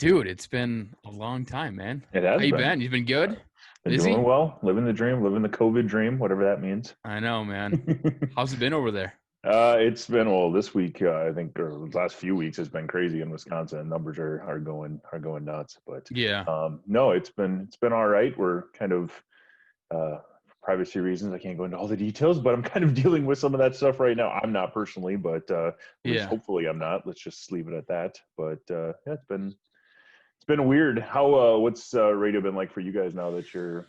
Dude, it's been a long time, man. It How has you been. been? You been good? Been doing Busy? well, living the dream, living the COVID dream, whatever that means. I know, man. How's it been over there? It's been well this week. I think or the last few weeks has been crazy in Wisconsin. Numbers are going nuts. But Yeah. no, it's been all right. We're kind of for privacy reasons. I can't go into all the details, but I'm kind of dealing with some of that stuff right now. I'm not personally, but at least Yeah. hopefully I'm not. Let's just leave it at that. But yeah, it's been weird. How what's radio been like for you guys now that you're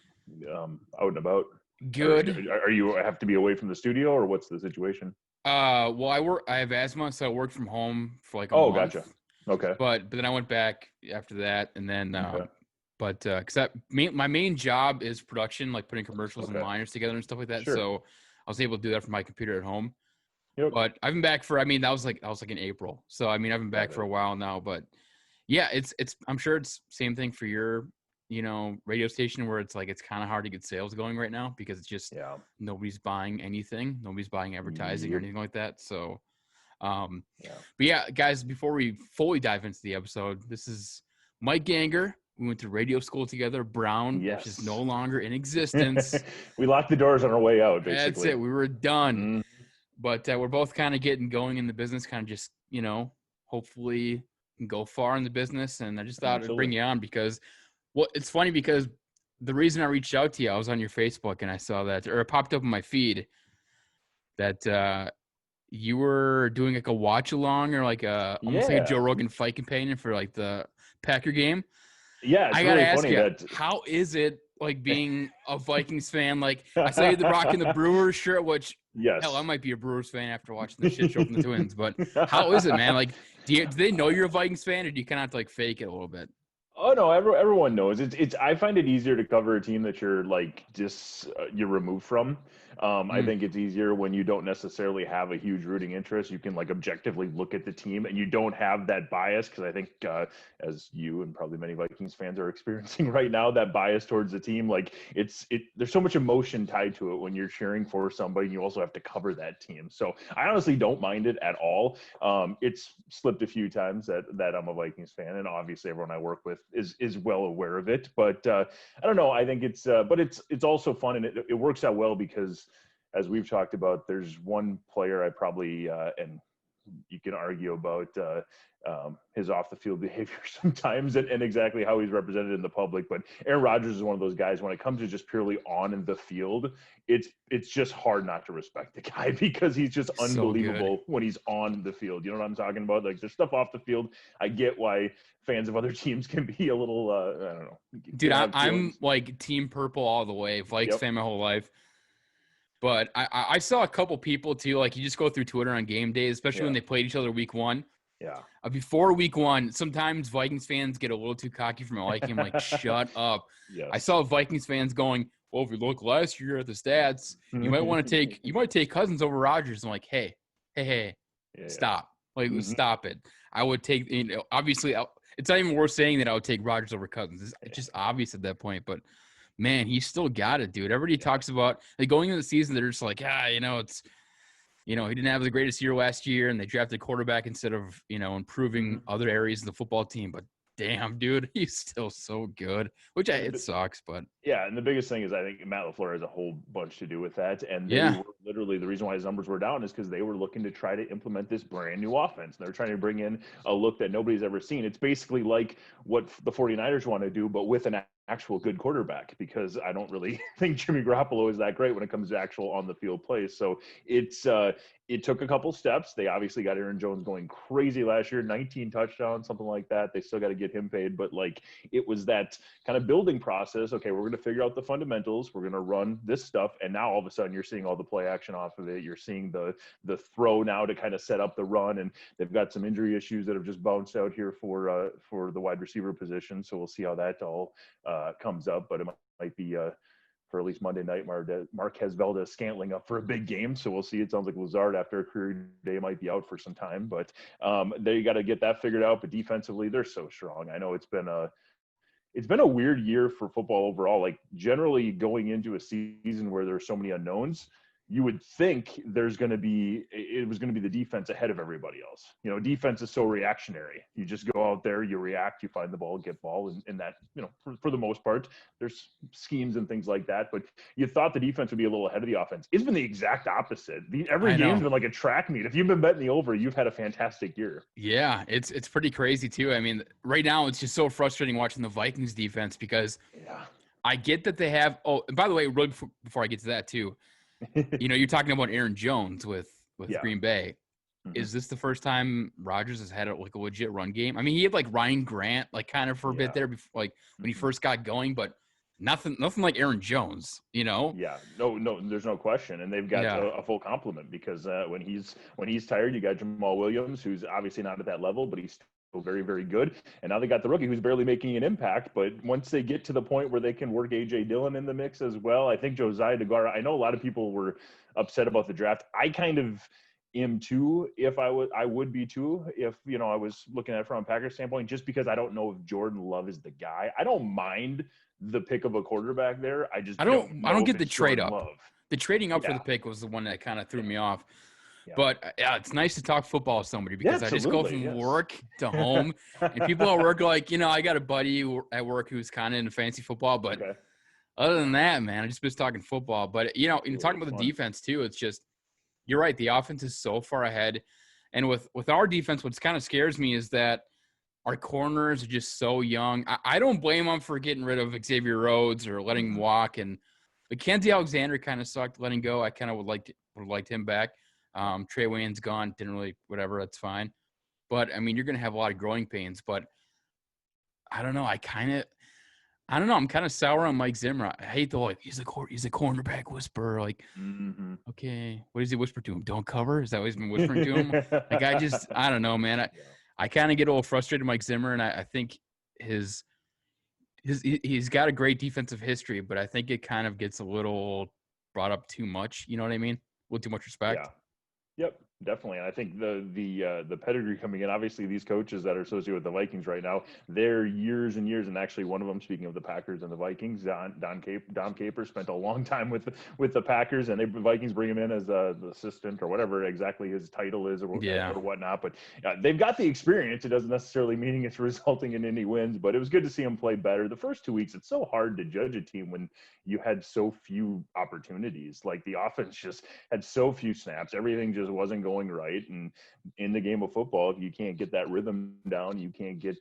out and about? Or Good. are you have to be away from the studio, or what's the situation? Well, I have asthma, so I worked from home for like a Oh, gotcha. month. Okay. But then I went back after that, and then Okay. because my main job is production, like putting commercials and Okay. liners together and stuff like that. Sure. So I was able to do that from my computer at home. Yep. But I've been back for, that was like in April. So I mean, I've been back Got for it. a while now. But yeah, it's I'm sure it's same thing for your radio station, where it's like it's kind of hard to get sales going right now because it's just Yeah. nobody's buying anything, nobody's buying advertising or Yep. anything like that. So um Yeah. but yeah, guys, before we fully dive into the episode, this is Mike Ganger. We went to radio school together. Brown, which is no Yes. longer in existence. We locked the doors on our way out, That's basically. it, we were done. Mm, But we're both kind of getting going in the business, kind of just, hopefully can go far in the business. And I just thought I'd bring absolutely. you on because, well, it's funny because the reason I reached out to you, I was on your Facebook and I saw that, or it popped up on my feed that you were doing like a watch along, or like almost like a Joe Yeah. Rogan fight companion for like the Packer game. Yeah. I It's gotta really ask funny you, that. how is it like being a Vikings fan? Like, I saw you rocking the Brewers shirt, which hell, I Yes. might be a Brewers fan after watching the shit show from the Twins. But how is it, man? Like, do they know you're a Vikings fan, or do you kind of have to like fake it a little bit? Oh no, everyone knows. It's. I find it easier to cover a team that you're like just you're removed from. I Mm, think it's easier when you don't necessarily have a huge rooting interest. You can like objectively look at the team, and you don't have that bias. Because I think, as you and probably many Vikings fans are experiencing right now, that bias towards the team, like it. There's so much emotion tied to it when you're cheering for somebody, and you also have to cover that team. So I honestly don't mind it at all. It's slipped a few times that I'm a Vikings fan, and obviously everyone I work with is well aware of it. But I don't know. I think it's also fun, and it works out well because, as we've talked about, there's one player I probably and you can argue about his off the field behavior sometimes and exactly how he's represented in the public. But Aaron Rodgers is one of those guys when it comes to just purely on in the field, it's just hard not to respect the guy because he's just so good. unbelievable when he's on the field. You know what I'm talking about? Like there's stuff off the field. I get why fans of other teams can be a little I don't know, Dude, can have I'm feelings. like team purple all the way, Vikes Yep. fan my whole life. But I saw a couple people too, like you just go through Twitter on game days, especially when Yeah. they played each other week one. Yeah. Before week one, sometimes Vikings fans get a little too cocky for my liking. I'm like, shut up. I Yes. saw Vikings fans going, well, if we look last year at the stats, you might take Cousins over Rodgers. I'm like, hey, Yeah. Yeah. stop. Like, Mhm. stop it. I would take, obviously, it's not even worth saying that I would take Rodgers over Cousins. It's just obvious at that point. But man, he still got it, dude. Everybody Yeah. talks about, like, going into the season, they're just like, it's, he didn't have the greatest year last year, and they drafted quarterback instead of, improving Mhm. other areas of the football team. But damn, dude, he's still so good, which it sucks, but Yeah, and the biggest thing is I think Matt LaFleur has a whole bunch to do with that. And they yeah, were literally the reason why his numbers were down is because they were looking to try to implement this brand new offense. They're trying to bring in a look that nobody's ever seen. It's basically like what the 49ers want to do, but with an actual good quarterback, because I don't really think Jimmy Garoppolo is that great when it comes to actual on the field plays. So it took a couple steps. They obviously got Aaron Jones going crazy last year, 19 touchdowns, something like that. They still got to get him paid, but like it was that kind of building process. Okay, we're going to figure out the fundamentals. We're going to run this stuff, and now all of a sudden you're seeing all the play action off of it. You're seeing the throw now to kind of set up the run, and they've got some injury issues that have just bounced out here for the wide receiver position. So we'll see how that all comes up, but it might be. For at least Monday night, Marquez Valdez Scantling up for a big game. So we'll see. It sounds like Lazard after a career day might be out for some time, but they got to get that figured out. But defensively, they're so strong. I know it's been a weird year for football overall. Like generally going into a season where there's so many unknowns, you would think it was going to be the defense ahead of everybody else. You know, defense is so reactionary. You just go out there, you react, you find the ball, get ball, and that, you know, for the most part, there's schemes and things like that. But you thought the defense would be a little ahead of the offense. It's been the exact opposite. Every game's been like a track meet. If you've been betting the over, you've had a fantastic year. Yeah, it's pretty crazy too. I mean, right now it's just so frustrating watching the Vikings defense because I get that they have. Oh, and by the way, really before I get to that too, you know, you're talking about Aaron Jones with Green Bay. Mm-hmm. Is this the first time Rodgers has had a legit run game? I mean, he had like Ryan Grant, like kind of for a bit there, before, like when he first got going, but nothing like Aaron Jones, you know? Yeah, no, there's no question, and they've got a full complement because when he's tired, you got Jamal Williams, who's obviously not at that level, but he's very, very good. And now they got the rookie who's barely making an impact. But once they get to the point where they can work A.J. Dillon in the mix as well, I think Josiah DeGuara, I know a lot of people were upset about the draft. I kind of am too, I would be too, if, you know, I was looking at it from a Packers standpoint, just because I don't know if Jordan Love is the guy. I don't mind the pick of a quarterback there. I don't get the trade Jordan up. Love. The trading up for the pick was the one that kind of threw me off. Yeah. But it's nice to talk football with somebody because I just go from work to home, and people at work are like, you know, I got a buddy at work who's kind of into fantasy football, but other than that, man, I just been talking football. But, you know, talking about the defense too, it's just, you're right. The offense is so far ahead. And with our defense, what kind of scares me is that our corners are just so young. I don't blame them for getting rid of Xavier Rhodes or letting him walk. And Mackenzie Alexander kind of sucked letting go. I kind of would have liked him back. Trey Wayne's gone. Didn't really, whatever. That's fine. But, I mean, you're going to have a lot of growing pains. But I don't know. I don't know. I'm kind of sour on Mike Zimmer. I hate the like he's a cornerback whisperer. Like, okay, what does he whisper to him? Don't cover? Is that what he's been whispering to him? Like, I don't know, man. I kind of get a little frustrated with Mike Zimmer, and I think he's got a great defensive history, but I think it kind of gets a little brought up too much. You know what I mean? A little too much respect. Yeah. Yep, definitely. And I think the pedigree coming in, obviously these coaches that are associated with the Vikings right now, they're years and years. And actually one of them, speaking of the Packers and the Vikings, Dom Capers spent a long time with the Packers, and the Vikings bring him in as the assistant or whatever exactly his title is or whatnot. But they've got the experience. It doesn't necessarily mean it's resulting in any wins, but it was good to see him play better. The first 2 weeks, it's so hard to judge a team when you had so few opportunities. Like the offense just had so few snaps. Everything just wasn't going right. And in the game of football, if you can't get that rhythm down, you can't get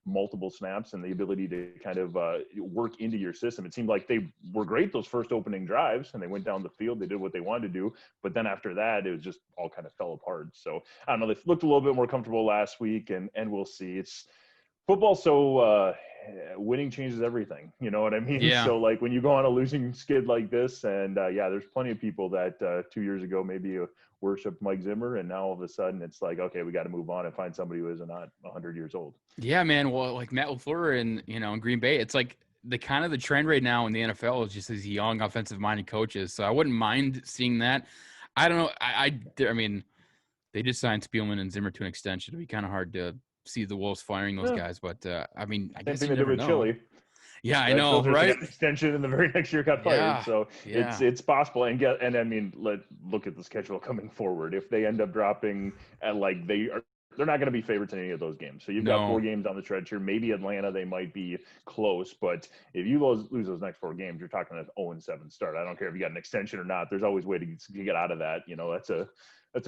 multiple snaps and the ability to kind of work into your system. It seemed like they were great those first opening drives, and they went down the field. They did what they wanted to do. But then after that, it was just all kind of fell apart. So I don't know. They looked a little bit more comfortable last week, and we'll see. It's football, so winning changes everything. You know what I mean? Yeah. So like when you go on a losing skid like this, and there's plenty of people that 2 years ago maybe worshiped Mike Zimmer, and now all of a sudden it's like, okay, we got to move on and find somebody who is not 100 years old. Yeah, man. Well, like Matt LaFleur in Green Bay, it's like the trend right now in the NFL is just these young offensive-minded coaches. So I wouldn't mind seeing that. I don't know. I mean, they just signed Spielman and Zimmer to an extension. It'd be kind of hard to see the Wolves firing those guys, but I mean, I guess you never know. Chili. Yeah, I know, right? Extension, and the very next year got fired. So it's possible. And I mean, look at the schedule coming forward. If they end up dropping at they're not going to be favorites in any of those games. So you've got 4 games on the stretch here. Maybe Atlanta, they might be close, but if you lose those next 4 games, you're talking an 0-7 start. I don't care if you got an extension or not. There's always a way to get out of that. You know, that's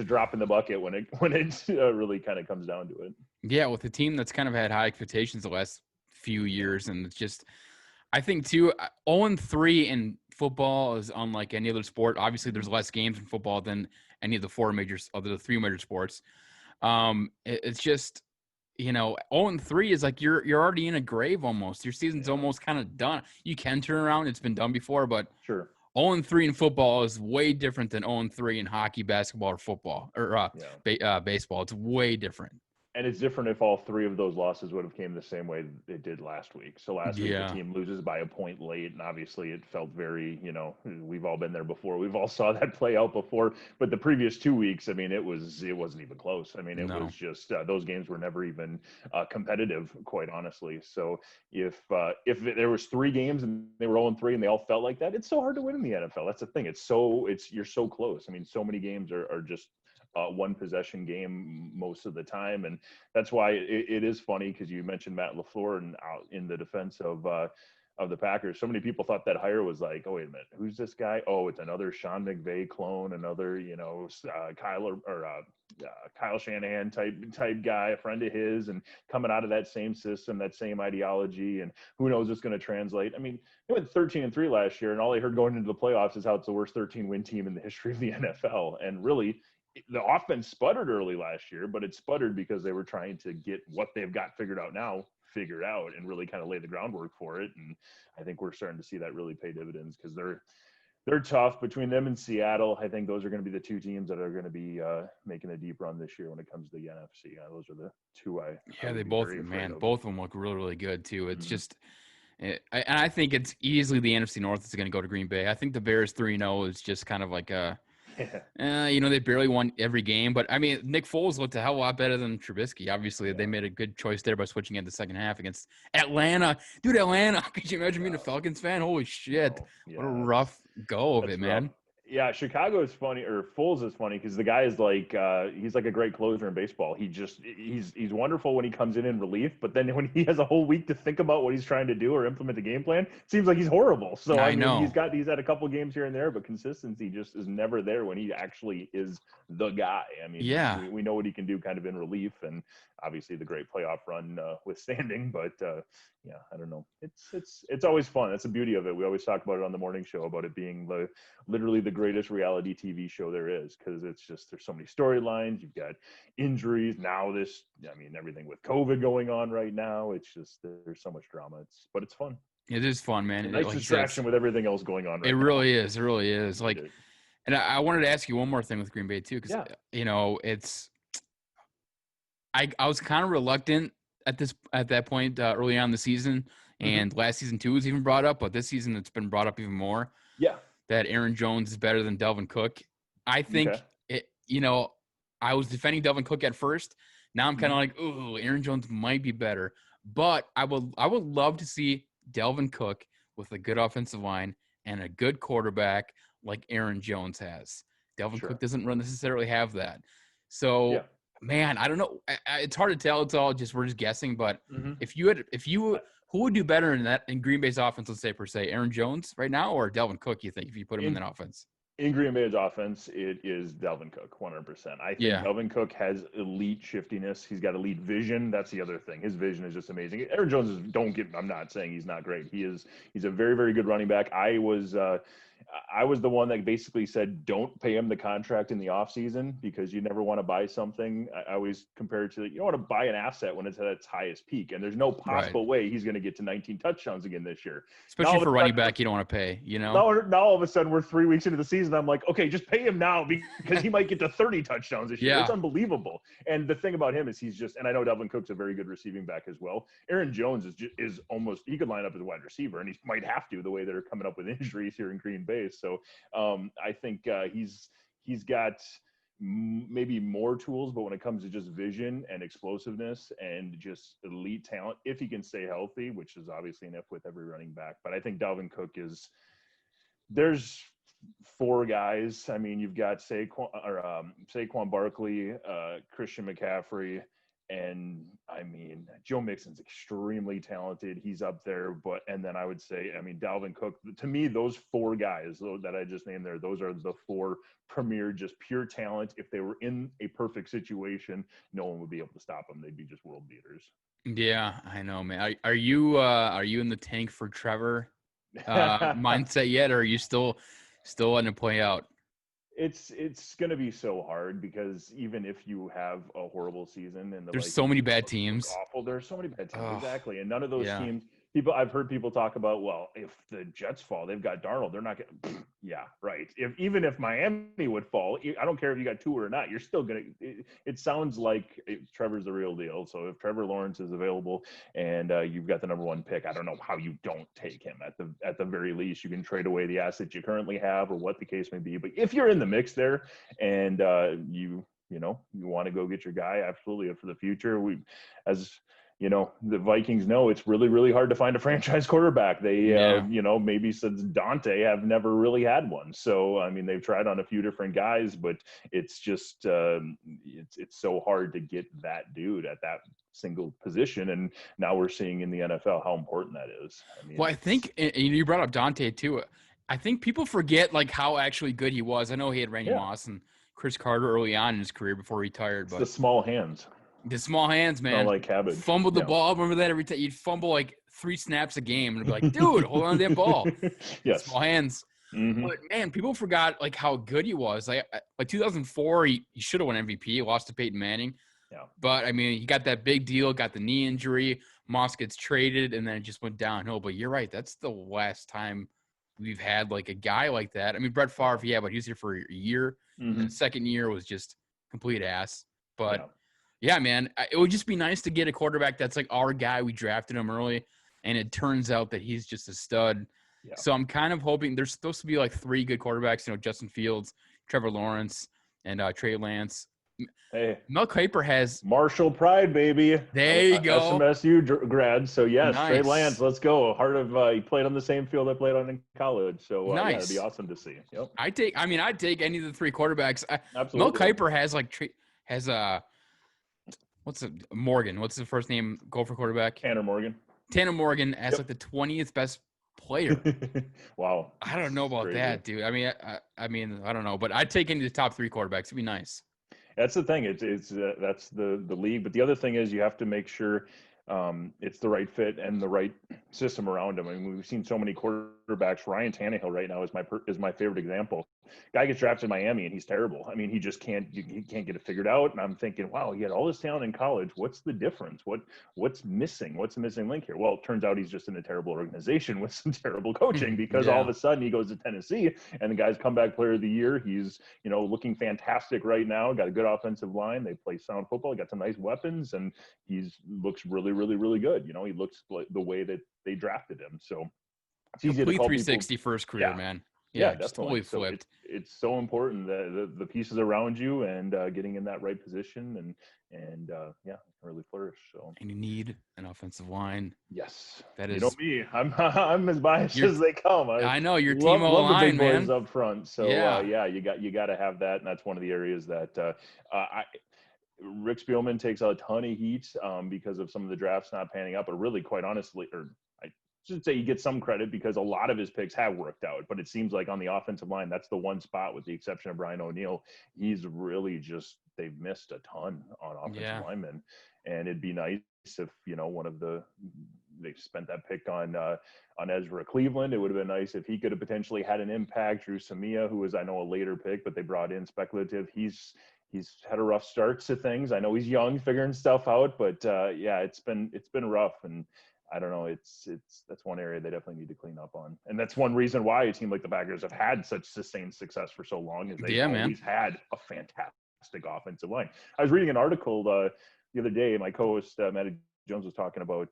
a drop in the bucket when it really kind of comes down to it. Yeah, with a team that's kind of had high expectations the last few years, and it's just, I think too, 0-3 in football is unlike any other sport. Obviously, there's less games in football than any of the 3 major sports. It's just, you know, 0-3 is like you're already in a grave almost. Your season's almost kind of done. You can turn around; it's been done before, but sure. 0-3 in football is way different than 0-3 in hockey, basketball, or football, or baseball. It's way different. And it's different if all three of those losses would have came the same way it did last week. So last week the Yeah. team loses by a point late, and obviously it felt very, we've all been there before. We've all saw that play out before. But the previous 2 weeks, I mean, it wasn't even close. I mean, it No. was just those games were never even competitive, quite honestly. So if there was 3 games and they were 0-3 and they all felt like that, it's so hard to win in the NFL. That's the thing. You're so close. I mean, so many games are just one possession game most of the time, and that's why it is funny because you mentioned Matt LaFleur and out in the defense of the Packers. So many people thought that hire was like, oh wait a minute, who's this guy? Oh, it's another Sean McVay clone, another Kyle Shanahan type guy, a friend of his, and coming out of that same system, that same ideology, and who knows it's going to translate. I mean, they went 13-3 last year, and all I heard going into the playoffs is how it's the worst 13-win team in the history of the NFL, and really the offense sputtered early last year, but it sputtered because they were trying to get what they've got figured out and really kind of lay the groundwork for it. And I think we're starting to see that really pay dividends because they're tough. Between them and Seattle, I think those are going to be the 2 teams that are going to be making a deep run this year when it comes to the NFC. Those are the 2 I They would be both, very afraid man, of. both of them look really, really good too. It's Mm-hmm. just, and I think it's easily the NFC North is going to go to Green Bay. I think the Bears 3-0 is just kind of like they barely won every game, but I mean, Nick Foles looked a hell of a lot better than Trubisky. Obviously, they made a good choice there by switching in the second half against Atlanta. Dude, Atlanta, could you imagine being a Falcons fan? Holy shit. What a rough go of it, man. Rough. Yeah, Chicago is funny, or Foles is funny because the guy is like he's like a great closer in baseball. He's wonderful when he comes in relief, but then when he has a whole week to think about what he's trying to do or implement the game plan, it seems like he's horrible. So I mean, know. he's had a couple games here and there, but consistency just is never there when he actually is the guy. I mean, we know what he can do kind of in relief, and obviously the great playoff run withstanding, but yeah, I don't know. It's always fun. That's the beauty of it. We always talk about it on the morning show about it being literally the greatest reality TV show there is because it's just there's so many storylines. You've got injuries now. Everything with COVID going on right now. It's just there's so much drama. But it's fun. It is fun, man. Nice distraction with everything else going on. Right it now. really is. It really is. And I wanted to ask you one more thing with Green Bay too, because it's. I was kind of reluctant at that point early on in the season, and last season too was even brought up, but this season it's been brought up even more. Yeah, that Aaron Jones is better than Dalvin Cook. I think I was defending Dalvin Cook at first. Now I'm kind of like, ooh, Aaron Jones might be better, but I would love to see Dalvin Cook with a good offensive line and a good quarterback like Aaron Jones has. Dalvin Cook doesn't necessarily have that. So, man, I don't know. It's hard to tell. We're just guessing. But who would do better in Green Bay's offense? Let's say per se, Aaron Jones right now or Dalvin Cook? You think if you put him in that offense? In Green Bay's offense, it is Dalvin Cook, 100%. I think Dalvin Cook has elite shiftiness. He's got elite vision. That's the other thing. His vision is just amazing. Aaron Jones I'm not saying he's not great. He's a very, very good running back. I was the one that basically said, don't pay him the contract in the offseason because you never want to buy something. I always compare it to, you don't want to buy an asset when it's at its highest peak. And there's no possible way he's going to get to 19 touchdowns again this year. Especially for running back, you don't want to pay, Now all of a sudden we're 3 weeks into the season. I'm like, okay, just pay him now because he might get to 30 touchdowns this year. It's unbelievable. And the thing about him is and I know Dalvin Cook's a very good receiving back as well. Aaron Jones is almost, he could line up as a wide receiver, and he might have to the way they're coming up with injuries here in Green Bay. So I think he's got maybe more tools, but when it comes to just vision and explosiveness and just elite talent, if he can stay healthy, which is obviously an if with every running back. But I think Dalvin Cook there's 4 guys. I mean, you've got Saquon Barkley, Christian McCaffrey, and I mean, Joe Mixon's extremely talented. He's up there, and then I would say, I mean, Dalvin Cook, to me, those 4 guys that I just named there, those are the 4 premier, just pure talent. If they were in a perfect situation, no one would be able to stop them. They'd be just world beaters. Yeah, I know, man. Are you in the tank for Trevor mindset yet, or are you still letting it play out? It's going to be so hard because even if you have a horrible season and there's so many bad teams, awful. There's so many bad teams, exactly, and none of those teams. I've heard people talk about, well, if the Jets fall, they've got Darnold. They're not going to, yeah, right. Even if Miami would fall, I don't care if you got Tua or not, you're still going to, it sounds like Trevor's the real deal. So if Trevor Lawrence is available and you've got the number 1 pick, I don't know how you don't take him. At the very least, you can trade away the assets you currently have or what the case may be. But if you're in the mix there and you want to go get your guy, absolutely, for the future. The Vikings know it's really, really hard to find a franchise quarterback. They, maybe since Dante have never really had one. So, I mean, they've tried on a few different guys, but it's just, it's so hard to get that dude at that single position. And now we're seeing in the NFL how important that is. I mean, well, I think you brought up Dante too. I think people forget like how actually good he was. I know he had Randy Moss and Chris Carter early on in his career before he retired, but the small hands. The small hands, man. Smell like cabbage. Fumbled the ball. Remember that every time you'd fumble like 3 snaps a game and be like, dude, hold on to that ball. Yes. Small hands. Mm-hmm. But man, people forgot like how good he was. Like 2004, he should have won MVP. He lost to Peyton Manning. Yeah. But I mean, he got that big deal, got the knee injury. Moss gets traded, and then it just went downhill. But you're right. That's the last time we've had like a guy like that. I mean, Brett Favre, yeah, but he was here for a year. Mm-hmm. And the second year was just complete ass. But yeah, man, it would just be nice to get a quarterback that's like our guy. We drafted him early, and it turns out that he's just a stud. Yeah. So I'm kind of hoping there's supposed to be like 3 good quarterbacks, Justin Fields, Trevor Lawrence, and Trey Lance. Hey, Mel Kiper has Marshall Pride, baby. There you go. SMSU grad. So yes, nice. Trey Lance, let's go. He played on the same field I played on in college. So nice. Yeah, it'd be awesome to see. Yep. I'd take any of the 3 quarterbacks. Absolutely. Mel Kiper has what's Morgan? What's the first name? Gopher quarterback. Tanner Morgan as like the 20th best player. Wow. I don't know about that, dude. I mean, I don't know, but I'd take any of the top 3 quarterbacks. It'd be nice. That's the thing. It's that's the league. But the other thing is you have to make sure it's the right fit and the right system around him. I mean, we've seen so many quarterbacks. Ryan Tannehill right now is my favorite example. Guy gets drafted in Miami and he's terrible. I mean, he just can't get it figured out. And I'm thinking, wow, he had all this talent in college. What's the difference? What's missing? What's the missing link here? Well, it turns out he's just in a terrible organization with some terrible coaching because all of a sudden he goes to Tennessee and the guy's comeback player of the year. He's, looking fantastic right now. Got a good offensive line. They play sound football. Got some nice weapons and looks really, really, really good. He looks like the way that they drafted him. So it's easy to call 360 first career, man. Yeah, just definitely. Totally flipped. So it's so important that the pieces around you and getting in that right position and really flourish. So and you need an offensive line. Yes, that is me. I'm as biased as they come. I know your team love the big man. boys up front. So you got to have that, and that's one of the areas that Rick Spielman takes a ton of heat because of some of the drafts not panning out, but really, quite honestly, I should say he gets some credit because a lot of his picks have worked out, but it seems like on the offensive line, that's the one spot with the exception of Brian O'Neill. He's really they've missed a ton on offensive linemen, and it'd be nice if, they spent that pick on Ezra Cleveland. It would have been nice if he could have potentially had an impact. Drew Samia, who was, I know, a later pick, but they brought in speculative. He's had a rough start to things. I know he's young, figuring stuff out, but it's been rough. And I don't know. That's one area they definitely need to clean up on. And that's one reason why a team like the Packers have had such sustained success for so long is they've always had a fantastic offensive line. I was reading an article the other day. My co-host, Matty Jones, was talking about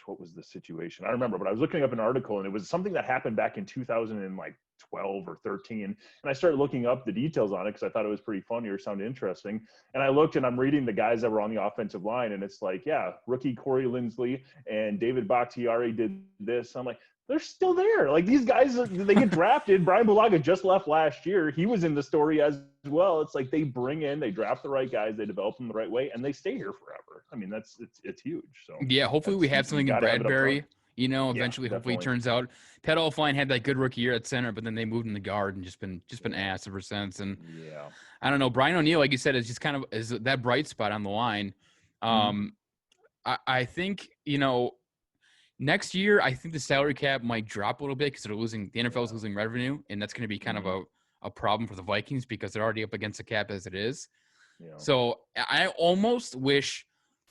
what was the situation? I remember, but I was looking up an article and it was something that happened back in 2012 or 13. And I started looking up the details on it because I thought it was pretty funny or sounded interesting. And I looked and I'm reading the guys that were on the offensive line and it's like, rookie Corey Linsley and David Bakhtiari did this. I'm like, they're still there. Like these guys, they get drafted. Brian Bulaga just left last year. He was in the story as well. It's like they draft the right guys, they develop them the right way, and they stay here forever. I mean, it's huge. So hopefully we have something in Bradbury. Eventually, hopefully it turns out. Pat Elflein had that good rookie year at center, but then they moved in the guard and just been ass ever since. And I don't know. Brian O'Neill, like you said, is just kind of is that bright spot on the line. I think next year, I think the salary cap might drop a little bit because the NFL is losing revenue, and that's going to be kind of a problem for the Vikings because they're already up against the cap as it is. Yeah. So I almost wish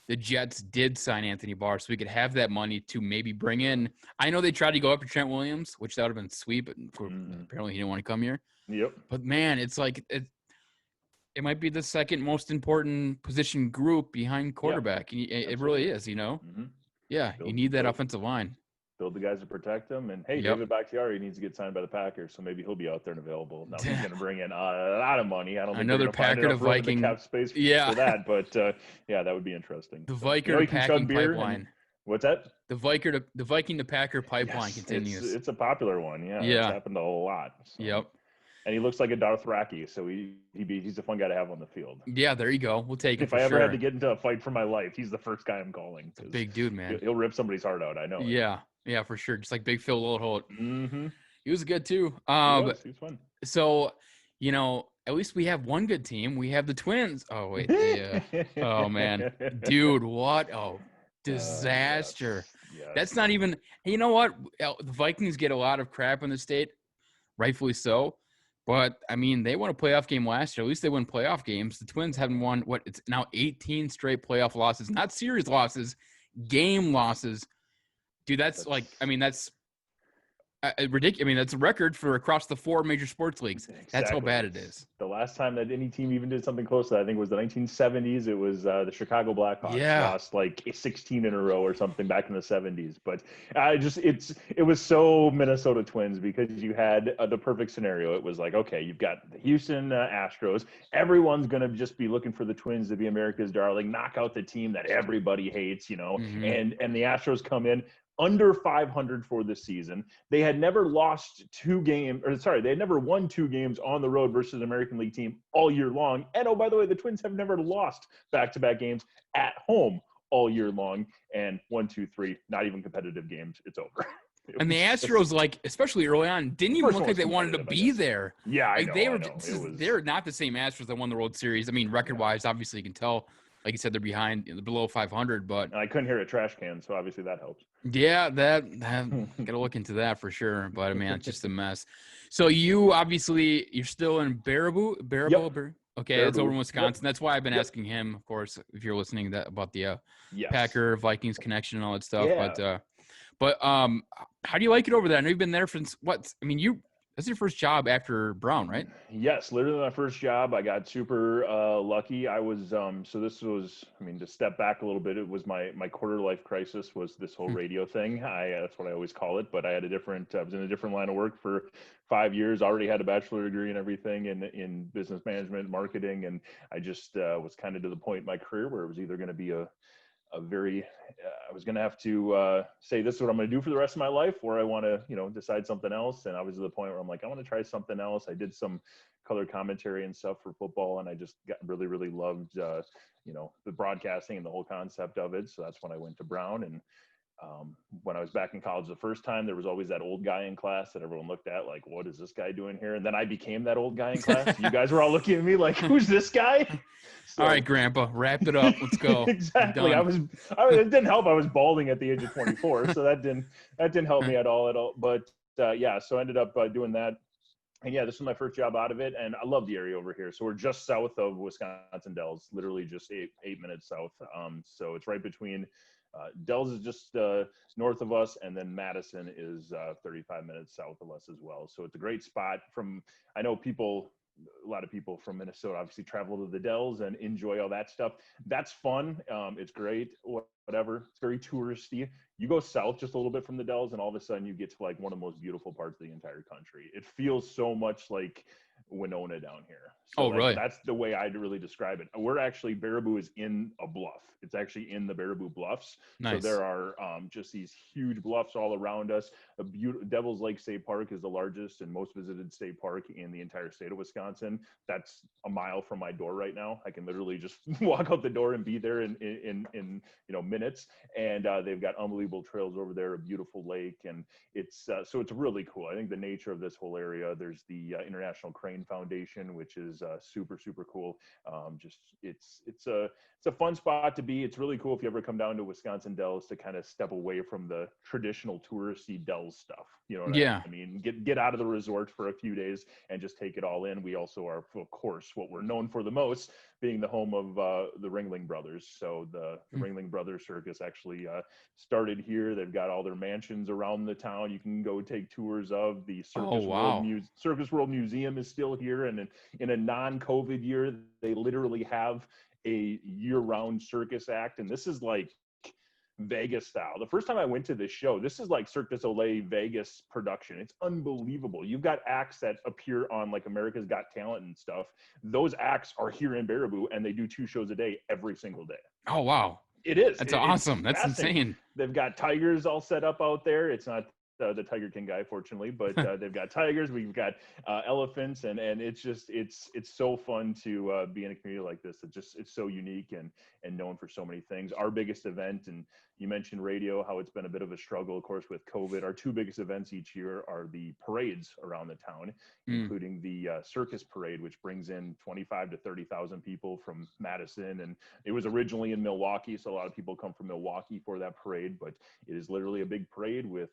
the Jets did sign Anthony Barr, so we could have that money to maybe bring in. I know they tried to go up to Trent Williams, which that would have been sweet, but apparently he didn't want to come here. Yep. But man, it's like it might be the second most important position group behind quarterback. Yeah, it really is, you know? Mm-hmm. Yeah, you need that offensive line. Build the guys to protect them. And, hey, David Bakhtiari needs to get signed by the Packers, so maybe he'll be out there and available. Now, he's going to bring in a lot of money. I don't think another Packer to Viking cap space for that. But, that would be interesting. The Viking to Packing pipeline. What's that? The Viking to Packer pipeline continues. It's a popular one. Yeah. It's happened a lot. So. Yep. And he looks like a Dothraki, so he's a fun guy to have on the field. Yeah, there you go. We'll take it. If I ever had to get into a fight for my life, he's the first guy I'm calling. Big dude, man. He'll rip somebody's heart out. I know. Yeah, for sure. Just like Big Phil Lilholt. Mm-hmm. He was good too. He was fun. So, at least we have one good team. We have the Twins. Oh wait, oh man, dude, what? Oh, disaster. Yes. That's not even. You know what? The Vikings get a lot of crap in the state, rightfully so. But, I mean, they won a playoff game last year. At least they won playoff games. The Twins haven't won, it's now 18 straight playoff losses. Not series losses, game losses. Dude, that's ridiculous. I mean, that's a record for across the 4 major sports leagues. Exactly. That's how bad it is. The last time that any team even did something close to that, I think, was the 1970s. It was the Chicago Blackhawks lost like 16 in a row or something back in the 70s. But it was so Minnesota Twins because you had the perfect scenario. It was like, okay, you've got the Houston Astros. Everyone's going to just be looking for the Twins to be America's darling, knock out the team that everybody hates, Mm-hmm. and the Astros come in under 500 for this season. They had never they had never won 2 games on the road versus an American League team all year long. And by the way, the Twins have never lost back-to-back games at home all year long. And 1, 2, 3, not even competitive games. It's over. And the Astros, especially early on, didn't even look like they wanted to be there. Yeah, I know. They're not the same Astros that won the World Series. I mean, record-wise, obviously you can tell. Like you said, they're below 500, but and I couldn't hear a trash can, so obviously that helps. Yeah, that gotta look into that for sure. But man, it's just a mess. So you're still in Baraboo. Yep. Okay, Baraboo. That's over in Wisconsin. That's why I've been asking him, of course, if you're listening, about the Packer Vikings connection and all that stuff. Yeah. But how do you like it over there? I know you've been there since what? I mean, that's your first job after Brown, right? Yes, literally my first job. I got super lucky. I was to step back a little bit, it was my quarter life crisis was this whole radio thing. That's what I always call it. But I was in a different line of work for 5 years, already had a bachelor degree and everything in business management, marketing. And I just was kind of to the point in my career where it was either going to be I was going to have to say this is what I'm going to do for the rest of my life, or I want to, decide something else. And I was at the point where I'm like, I want to try something else. I did some color commentary and stuff for football, and I just really, really loved, the broadcasting and the whole concept of it. So that's when I went to Brown. And when I was back in college the first time, there was always that old guy in class that everyone looked at like, what is this guy doing here? And then I became that old guy in class. You guys were all looking at me like, who's this guy? So, all right, Grandpa, wrap it up. Let's go. Exactly. It didn't help. I was balding at the age of 24, so that didn't help me at all. But so I ended up doing that. And this was my first job out of it, and I love the area over here. So we're just south of Wisconsin Dells, literally just eight minutes south. So it's right between. Dells is just north of us, and then Madison is 35 minutes south of us as well. So it's a great spot. I know a lot of people from Minnesota obviously travel to the Dells and enjoy all that stuff. That's fun. It's great, whatever. It's very touristy. You go south just a little bit from the Dells, and all of a sudden you get to like one of the most beautiful parts of the entire country. It feels so much like Winona down here. So really? That's the way I'd really describe it. Baraboo is in a bluff. It's actually in the Baraboo Bluffs. Nice. So there are just these huge bluffs all around us. Devil's Lake State Park is the largest and most visited state park in the entire state of Wisconsin. That's a mile from my door right now. I can literally just walk out the door and be there in minutes. And they've got unbelievable trails over there, a beautiful lake, and it's so it's really cool. I think the nature of this whole area. There's the International Crane Wayne Foundation, which is super, super cool. Just it's a fun spot to be. It's really cool if you ever come down to Wisconsin Dells to kind of step away from the traditional touristy Dells stuff. You know what Yeah. I mean? Get out of the resort for a few days and just take it all in. We also are, of course, what we're known for the most, being the home of the Ringling Brothers. So the Ringling Brothers Circus actually started here. They've got all their mansions around the town. You can go take tours of the Oh, wow. Circus World Museum is still here, and in a non-COVID year, they literally have a year-round circus act, and this is like Vegas style. The first time I went to this show, this is like Cirque du Soleil Vegas production. It's unbelievable. You've got acts that appear on like America's Got Talent and stuff. Those acts are here in Baraboo, and they do 2 shows a day every single day. Oh, wow. It is. That's awesome. That's insane. They've got tigers all set up out there. It's not the Tiger King guy, fortunately, but they've got tigers. We've got elephants, and it's just it's so fun to be in a community like this. It's so unique and known for so many things. Our biggest event, and you mentioned radio, how it's been a bit of a struggle, of course, with COVID. Our 2 biggest events each year are the parades around the town, including the circus parade, which brings in 25 to 30,000 people from Madison. And it was originally in Milwaukee, so a lot of people come from Milwaukee for that parade. But it is literally a big parade with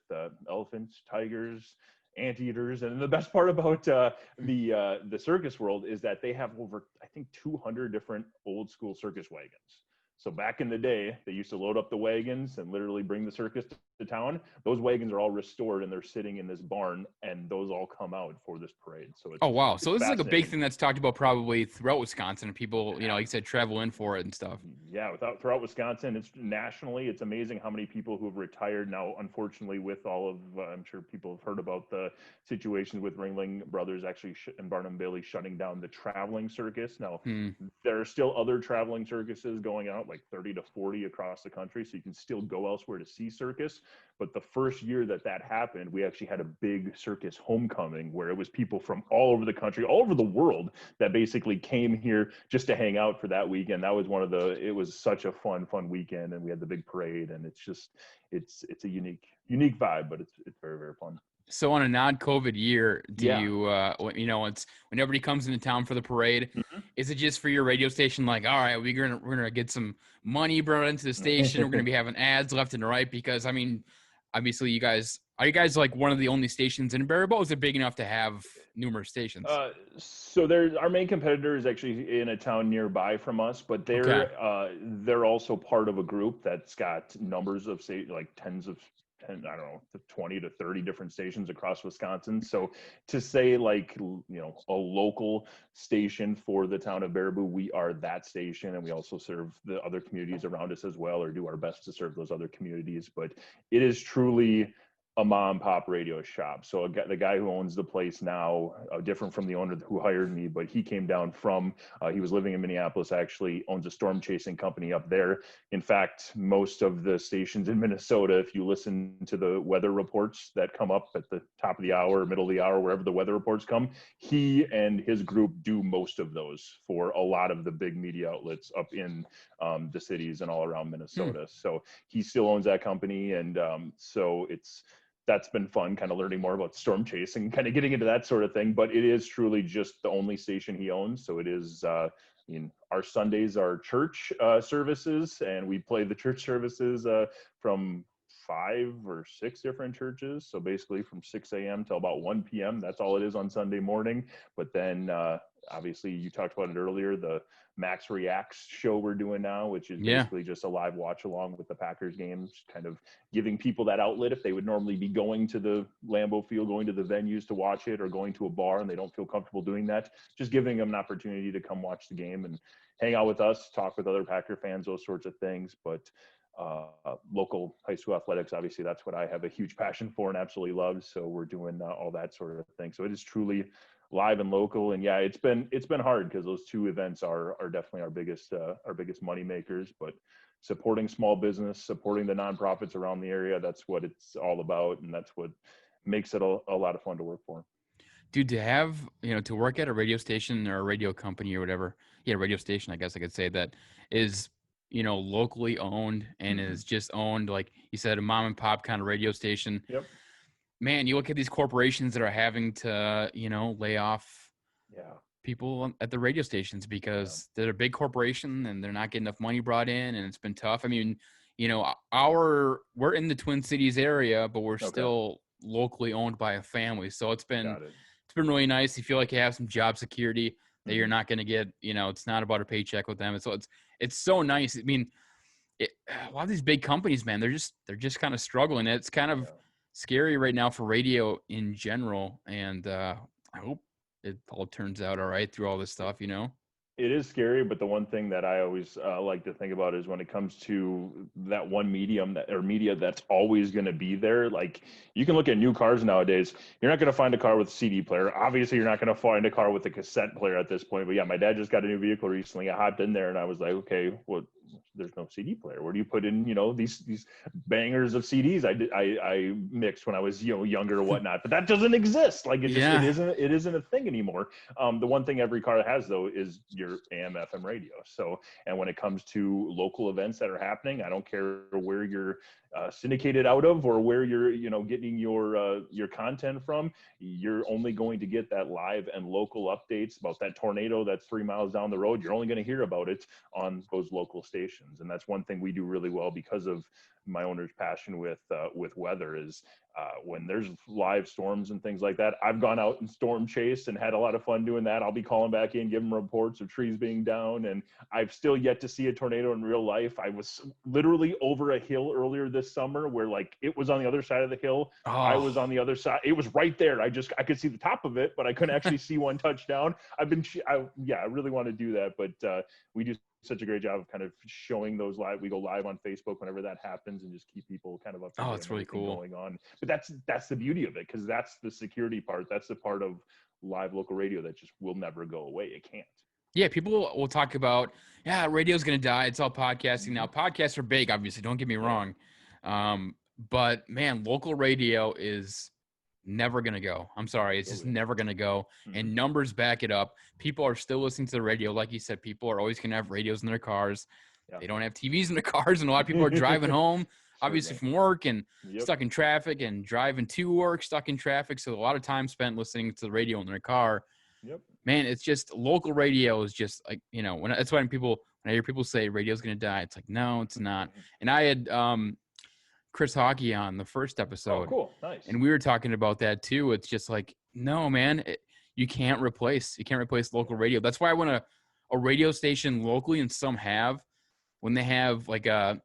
elephants, tigers, anteaters. And the best part about the circus world is that they have over, I think, 200 different old school circus wagons. So back in the day, they used to load up the wagons and literally bring the circus to town. Those wagons are all restored, and they're sitting in this barn, and those all come out for this parade. So it's, oh, wow. So this is like a big thing that's talked about probably throughout Wisconsin, and people, like you said, travel in for it and stuff. Yeah, throughout Wisconsin, it's nationally. It's amazing how many people who have retired now, unfortunately, with all of, I'm sure people have heard about the situations with Ringling Brothers actually and Barnum Bailey shutting down the traveling circus. Now, there are still other traveling circuses going out, like 30 to 40 across the country, so you can still go elsewhere to see circus. But the first year that happened, we actually had a big circus homecoming where it was people from all over the country, all over the world, that basically came here just to hang out for that weekend. That was it was such a fun weekend, and we had the big parade, and it's a unique vibe, but it's very, very fun. So on a non-COVID year, do you, it's when everybody comes into town for the parade, is it just for your radio station? Like, all right, we're gonna get some money brought into the station. We're gonna be having ads left and right because, I mean, obviously, are you guys like one of the only stations in Baraboo? Is it big enough to have numerous stations? So our main competitor is actually in a town nearby from us, but they're also part of a group that's got numbers of like tens of 20 to 30 different stations across Wisconsin. So to say like, a local station for the town of Baraboo, we are that station, and we also serve the other communities around us as well, or do our best to serve those other communities. But it is truly a mom and pop radio shop. So the guy who owns the place now, different from the owner who hired me, but he came down from, he was living in Minneapolis, actually owns a storm chasing company up there. In fact, most of the stations in Minnesota, if you listen to the weather reports that come up at the top of the hour, middle of the hour, wherever the weather reports come, he and his group do most of those for a lot of the big media outlets up in the cities and all around Minnesota. So he still owns that company. And so that's been fun, kind of learning more about storm chasing, kind of getting into that sort of thing. But it is truly just the only station he owns. So it is, our Sundays are church services, and we play the church services from 5 or 6 different churches. So basically from 6 a.m. till about 1 p.m. That's all it is on Sunday morning. But then obviously you talked about it earlier, the Max Reacts show we're doing now, which is basically just a live watch along with the Packers games, kind of giving people that outlet if they would normally be going to the Lambeau Field, going to the venues to watch it, or going to a bar and they don't feel comfortable doing that, just giving them an opportunity to come watch the game and hang out with us, talk with other Packer fans, those sorts of things. But local high school athletics, obviously that's what I have a huge passion for and absolutely love. So we're doing all that sort of thing. So it is truly live and local. And yeah, it's been hard because those 2 events are definitely our biggest money makers. But supporting small business, supporting the nonprofits around the area, that's what it's all about, and that's what makes it a lot of fun to work for. Dude, to have, to work at a radio station or a radio company or whatever, radio station, I guess I could say, that is, locally owned and is just owned, like you said, a mom and pop kind of radio station. Yep. Man, you look at these corporations that are having to, lay off Yeah. people at the radio stations because they're a big corporation and they're not getting enough money brought in, and it's been tough. I mean, we're in the Twin Cities area, but we're Okay. still locally owned by a family. So it's been Got it. really nice. You feel like you have some job security that you're Hmm. not going to get, it's not about a paycheck with them. It's so nice. I mean, a lot of these big companies, man, they're just kind of struggling. It's kind of Yeah. scary right now for radio in general, and I hope it all turns out all right through all this stuff. It is scary, but the one thing that I always like to think about is when it comes to that one medium or media that's always going to be there. Like you can look at new cars nowadays. You're not going to find a car with a CD player. Obviously, you're not going to find a car with a cassette player at this point. But yeah, my dad just got a new vehicle recently. I hopped in there and I was like, okay, well, there's no CD player. Where do you put in, these bangers of CDs I mixed when I was younger or whatnot? But that doesn't exist. Like Yeah. it isn't a thing anymore. The one thing every car has though is your AM FM radio. So, and when it comes to local events that are happening, I don't care where you're syndicated out of or where you're getting your content from. You're only going to get that live and local updates about that tornado that's 3 miles down the road. You're only going to hear about it on those local stations, and that's one thing we do really well because of my owner's passion with weather is when there's live storms and things like that. I've gone out and storm chased and had a lot of fun doing that. I'll be calling back in, giving reports of trees being down, and I've still yet to see a tornado in real life. I was literally over a hill earlier this summer where like it was on the other side of the hill. I was Oh, on the other side. It was right there. I could see the top of it, but I couldn't actually see one touchdown. I really want to do that, but we do such a great job of kind of showing those live. We go live on Facebook whenever that happens and just keep people kind of up to date on it's really everything cool. going on. But that's the beauty of it, because that's the security part. That's the part of live local radio that just will never go away. It can't. Yeah, people will talk about, radio's going to die. It's all podcasting now. Mm-hmm. Podcasts are big, obviously. Don't get me Yeah. wrong. But man, local radio is never going to go. I'm sorry. It's just Absolutely. never going to go. Mm-hmm. And numbers back it up. People are still listening to the radio. Like you said, people are always going to have radios in their cars. Yeah. They don't have TVs in their cars. And a lot of people are driving home, Sure obviously don't. from work and Yep. stuck in traffic and driving to work, stuck in traffic. So a lot of time spent listening to the radio in their car. Yep. Man, it's just local radio is just like, that's why when I hear people say radio's going to die, it's like, no, it's not. And I had Chris Hockey on the first Oh, episode, cool. Nice. and we were talking about that too. It's just like, no, man, you can't replace local radio. That's why I want a radio station locally, and some have, when they have like a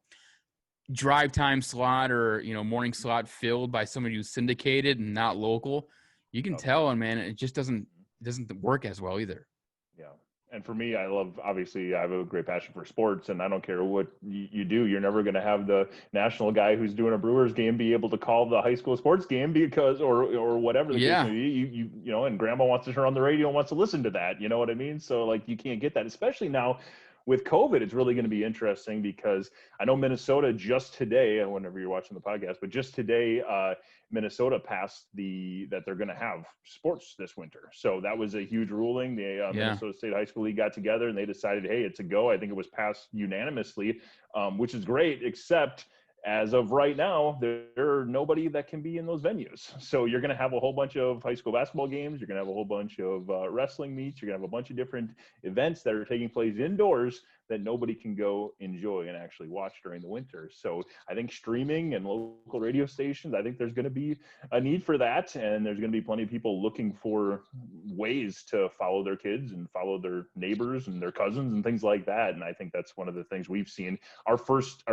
drive time slot or, morning slot filled by somebody who's syndicated and not local, you can Yep. tell, and man, it just doesn't work as well either. Yeah. And for me, obviously, I have a great passion for sports, and I don't care what you do. You're never going to have the national guy who's doing a Brewers game be able to call the high school sports game or whatever the case may be. And grandma wants to turn on the radio and wants to listen to that. You know what I mean? So like, you can't get that, especially now with COVID. It's really going to be interesting because I know Minnesota just today, whenever you're watching the podcast, but just today, Minnesota passed that they're going to have sports this winter. So that was a huge ruling. The Minnesota State High School League got together and they decided, hey, it's a go. I think it was passed unanimously, which is great, except as of right now, there's nobody that can be in those venues. So you're going to have a whole bunch of high school basketball games. You're going to have a whole bunch of wrestling meets. You're going to have a bunch of different events that are taking place indoors that nobody can go enjoy and actually watch during the winter. So I think streaming and local radio stations, I think there's going to be a need for that. And there's going to be plenty of people looking for ways to follow their kids and follow their neighbors and their cousins and things like that. And I think that's one of the things we've seen. Our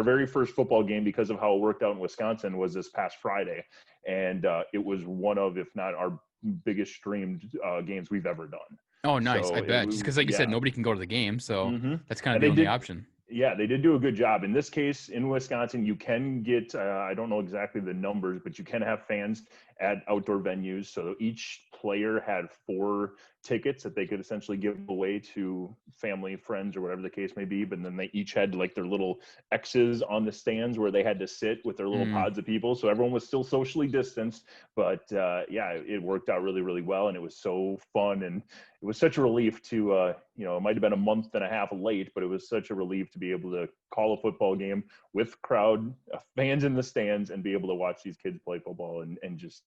very first football game, because of how it worked out in Wisconsin, was this past Friday. And it was one of, if not our biggest streamed games we've ever done. Oh, nice. So I bet. Just because, like you said, nobody can go to the game. So that's kind of the only option. Yeah, they did do a good job. In this case, in Wisconsin, you can get, I don't know exactly the numbers, but you can have fans at outdoor venues. So each player had 4 tickets that they could essentially give away to family, friends, or whatever the case may be. But then they each had like their little X's on the stands where they had to sit with their little pods of people. So everyone was still socially distanced. But it worked out really, really well. And it was so fun. And it was such a relief to, it might have been a month and a half late, but it was such a relief to be able to call a football game with crowd, fans in the stands, and be able to watch these kids play football and just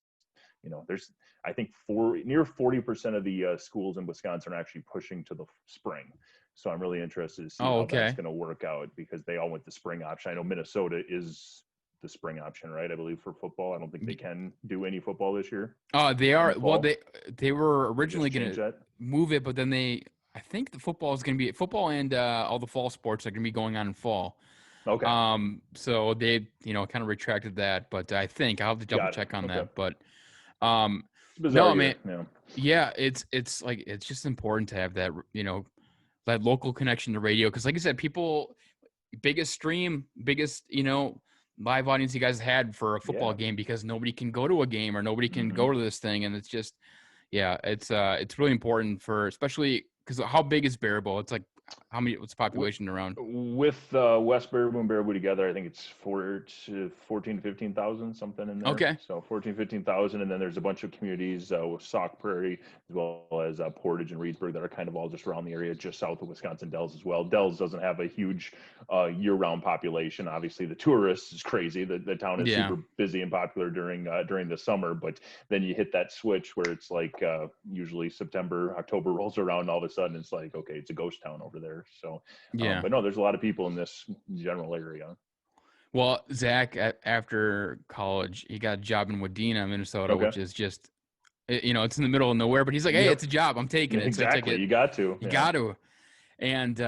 there's, I think, near 40% of the schools in Wisconsin are actually pushing to the spring. So I'm really interested to see Oh, how that's okay. going to work out, because they all went the spring option. I know Minnesota is the spring option, right? I believe for football. I don't think they can do any football this year They in are. the Well, fall. they were They originally just gonna changed that. move it, but then I think the football is gonna be football and all the fall sports are gonna be going on in fall. Okay, So they, kind of retracted that, but I think I'll have to double got it. check on Okay, that. But um, it's a bizarre no, man, year. Yeah, yeah, it's like it's just important to have that, that local connection to radio because, like I said, people biggest live audience you guys had for a football yeah. game because nobody can go to a game or nobody can Hmm. go to this thing, and it's just it's really important for especially because how big is Baraboo? It's like what's the population around? With West Baraboo and Baraboo together, I think it's 14 to 15,000, something in there. Okay. So 14, 15,000. And then there's a bunch of communities with Sauk Prairie, as well as Portage and Reedsburg, that are kind of all just around the area, just south of Wisconsin Dells as well. Dells doesn't have a huge year-round population. Obviously, the tourists is crazy. The town is Yeah. super busy and popular during the summer, but then you hit that switch where it's like usually September, October rolls around, and all of a sudden it's like, okay, it's a ghost town over there. So Yeah. but no, there's a lot of people in this general area. Well, Zach, after college, he got a job in Wadena, Minnesota, Okay. which is just, it's in the middle of nowhere. But he's like, hey, Yep. it's a job. I'm taking it. So it's like Exactly. You got to. you Yeah. got to, and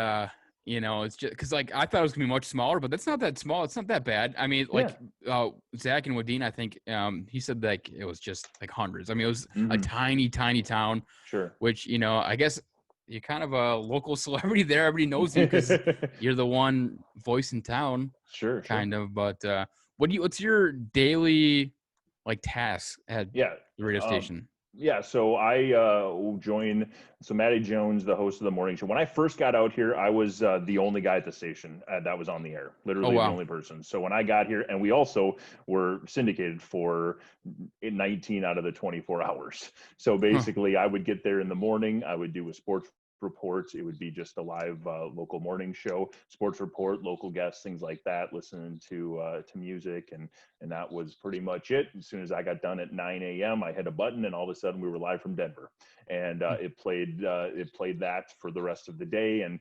it's just because like I thought it was gonna be much smaller, but that's not that small. It's not that bad. I mean, Yeah. like Zach and Wadena, I think he said like it was just like hundreds. I mean, it was a Hmm. tiny, tiny town, Sure. which I guess you're kind of a local celebrity there. Everybody knows you because you're the one voice in town Sure. Sure. kind of. But what's your daily like task at Yeah. the radio Um, station? yeah. So I joined. So Matty Jones, the host of the morning show. When I first got out here, I was the only guy at the station that was on the air. Oh Literally the wow. only person. So when I got here, and we also were syndicated for 19 out of the 24 hours. So Huh. basically, I would get there in the morning. I would do a sports reports. It would be just a live local morning show, sports report, local guests, things like that, listening to music, and that was pretty much it. As soon as I got done at 9 a.m., I hit a button, and all of a sudden we were live from Denver, and it played that for the rest of the day. And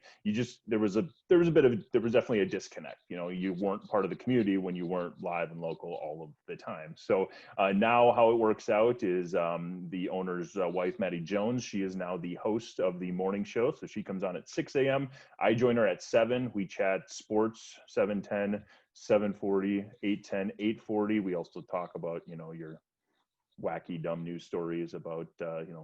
there was definitely a disconnect. You weren't part of the community when you weren't live and local all of the time. So now how it works out is the owner's wife, Maddie Jones, she is now the host of the morning show. So she comes on at 6 a.m. I join her at 7. We chat sports, 7:10, 7:40, 8:10, 8:40. We also talk about, your wacky, dumb news stories about,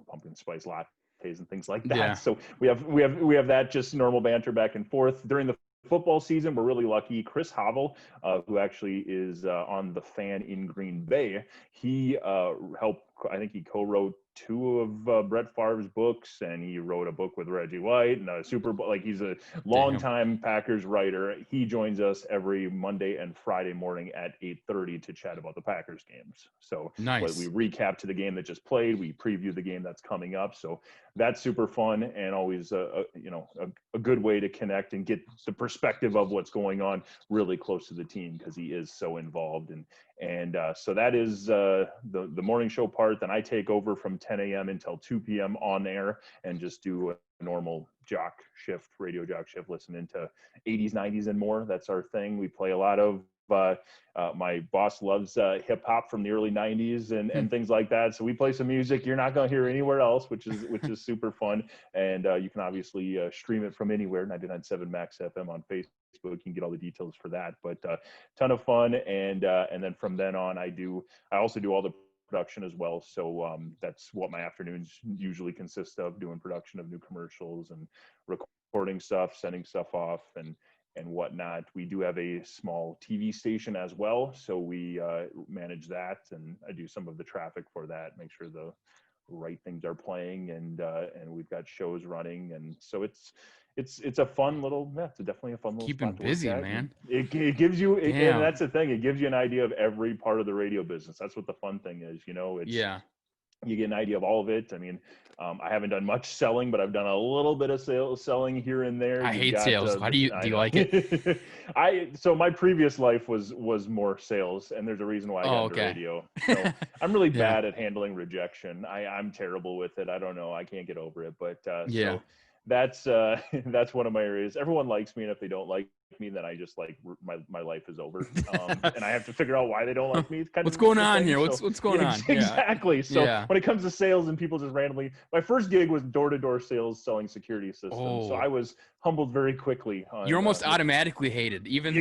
pumpkin spice lattes and things like that. Yeah. So we have that just normal banter back and forth. During the football season, we're really lucky. Chris Havel, who actually is on The Fan in Green Bay, he helped, I think he co-wrote 2 of Brett Favre's books, and he wrote a book with Reggie White and a Super Bowl. Like, he's a Damn. longtime Packers writer. He joins us every Monday and Friday morning at 8:30 to chat about the Packers games. So we Nice. recap to the game that just played, we preview the game that's coming up. So that's super fun, and always a good way to connect and get the perspective of what's going on really close to the team, because he is so involved. And so that is the morning show part. Then I take over from 10 a.m. until 2 p.m. on air and just do a normal radio jock shift, listening to 80s, 90s, and more. That's our thing. We play a lot of my boss loves hip hop from the early 90s and things like that. So we play some music you're not going to hear anywhere else, which is super fun. And you can obviously stream it from anywhere, 99.7 Max FM on Facebook. You can get all the details for that, but ton of fun. And then from then on, I also do all the production as well. So that's what my afternoons usually consist of, doing production of new commercials and recording stuff, sending stuff off, and whatnot. We do have a small TV station as well, so we manage that, and I do some of the traffic for that, make sure the right things are playing, and we've got shows running, and so it's a fun little, it's definitely a fun little Keeping spot to work busy, at. And man. it gives you, and Damn. that's the thing, it gives you an idea of every part of the radio business. That's what the fun thing is, it's Yeah. you get an idea of all of it. I mean, I haven't done much selling, but I've done a little bit of selling here and there. I You've hate got sales. How do I you know. like it? So my previous life was more sales, and there's a reason why I got Oh, into okay. radio. So I'm really Yeah. bad at handling rejection. I'm terrible with it. I don't know. I can't get over it. But Yeah. so that's that's one of my areas. Everyone likes me, and if they don't like me, then I just like my life is over, and I have to figure out why they don't like me. It's kind What's of going the on thing. here? So What's going on? Yeah. exactly. So Yeah. when it comes to sales and people just randomly, my first gig was door-to-door sales selling security systems. So Oh, I was humbled very quickly you're on almost automatically hated, even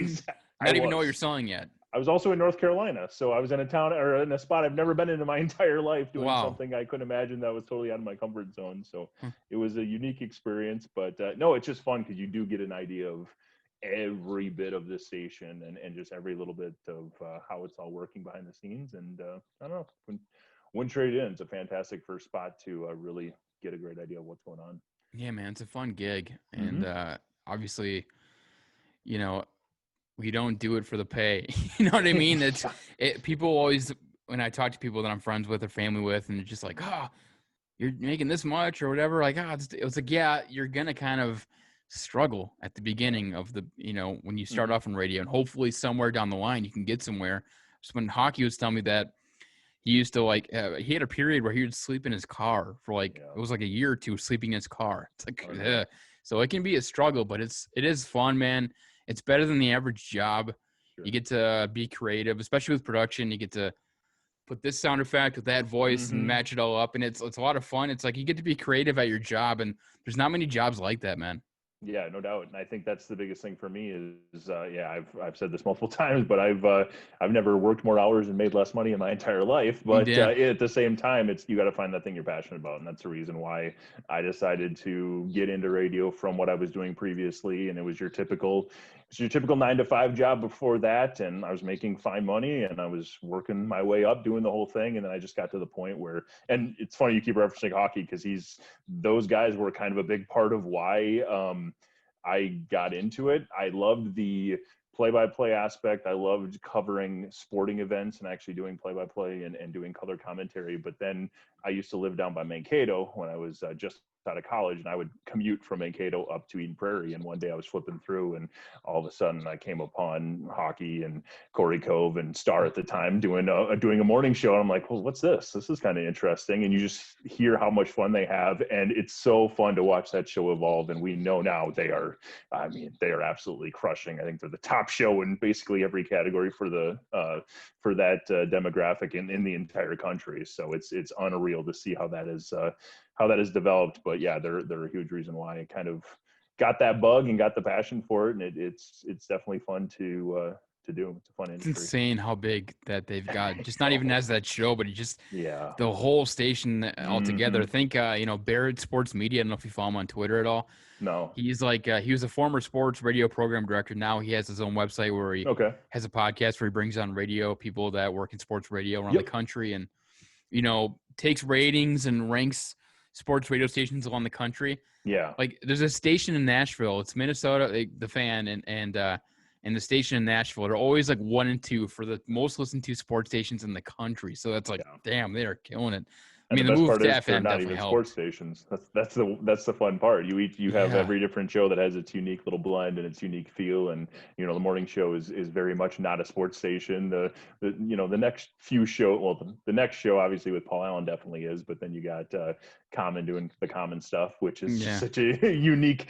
I not even know what you're was. selling yet. I was also in North Carolina, so I was in a town or in a spot I've never been in my entire life, doing Wow. something I couldn't imagine that was totally out of my comfort zone. So Huh. it was a unique experience, but no, it's just fun because you do get an idea of every bit of the station and just every little bit of how it's all working behind the scenes. And I don't know, when trade in, it's a fantastic first spot to really get a great idea of what's going on. Yeah, man, it's a fun gig, and Mm-hmm. obviously, you know, we don't do it for the pay. You know what I mean? It's Yeah, it. People always, when I talk to people that I'm friends with or family with, and they're just like, "Oh, you're making this much or whatever." Like, oh, it was like, yeah, you're gonna kind of struggle at the beginning of the, when you start mm-hmm. off in radio, and hopefully somewhere down the line you can get somewhere. So when Hockey was telling me that he used to like, he had a period where he would sleep in his car for like, Yeah. it was like a year or two sleeping in his car. It's like, Oh no. so it can be a struggle, but it is fun, man. It's better than the average job. You Sure. get to be creative, especially with production. You get to put this sound effect with that voice and Mm-hmm. match it all up, and it's a lot of fun. It's like you get to be creative at your job, and there's not many jobs like that, man. Yeah, no doubt. And I think that's the biggest thing for me is yeah, I've said this multiple times, but I've never worked more hours and made less money in my entire life. But Yeah. at the same time, it's you got to find that thing you're passionate about, and that's the reason why I decided to get into radio from what I was doing previously. And it's your typical 9 to 5 job before that, and I was making fine money, and I was working my way up, doing the whole thing, and then I just got to the point where, and it's funny you keep referencing Hockey because those guys were kind of a big part of why I got into it. I loved the play-by-play aspect. I loved covering sporting events and actually doing play-by-play and doing color commentary. But then I used to live down by Mankato when I was just out of college, and I would commute from Mankato up to Eden Prairie. And one day I was flipping through, and all of a sudden I came upon Hockey and Corey Cove and Star at the time doing a morning show. And I'm like, well, what's this? This is kind of interesting. And you just hear how much fun they have, and it's so fun to watch that show evolve. And we know now they are absolutely crushing. I think they're the top show in basically every category for that demographic in the entire country. So it's unreal to see how that is developed. But yeah, they're a huge reason why I kind of got that bug and got the passion for it. And it's definitely fun to do. It's a fun It's industry. insane how big that they've got. Just not even Oh, as that show, but just yeah. the whole station altogether. Mm-hmm. I think Barrett Sports Media. I don't know if you follow him on Twitter at all. No. He's like he was a former sports radio program director. Now he has his own website where he Okay. has a podcast where he brings on radio people that work in sports radio around the Yep. country, and takes ratings and ranks sports radio stations around the country. Yeah. Like there's a station in Nashville. It's Minnesota, the fan, and the station in Nashville. They're always like 1 and 2 for the most listened to sports stations in the country. So that's like, Yeah. damn, they are killing it. I And the mean, the best move part to is they're FM not definitely even sports helped. stations. That's the fun part. You have Yeah. every different show that has its unique little blend and its unique feel. And the morning show is very much not a sports station. The next few the next show obviously with Paul Allen definitely is, but then you got Common doing the Common stuff, which is just Yeah. such a unique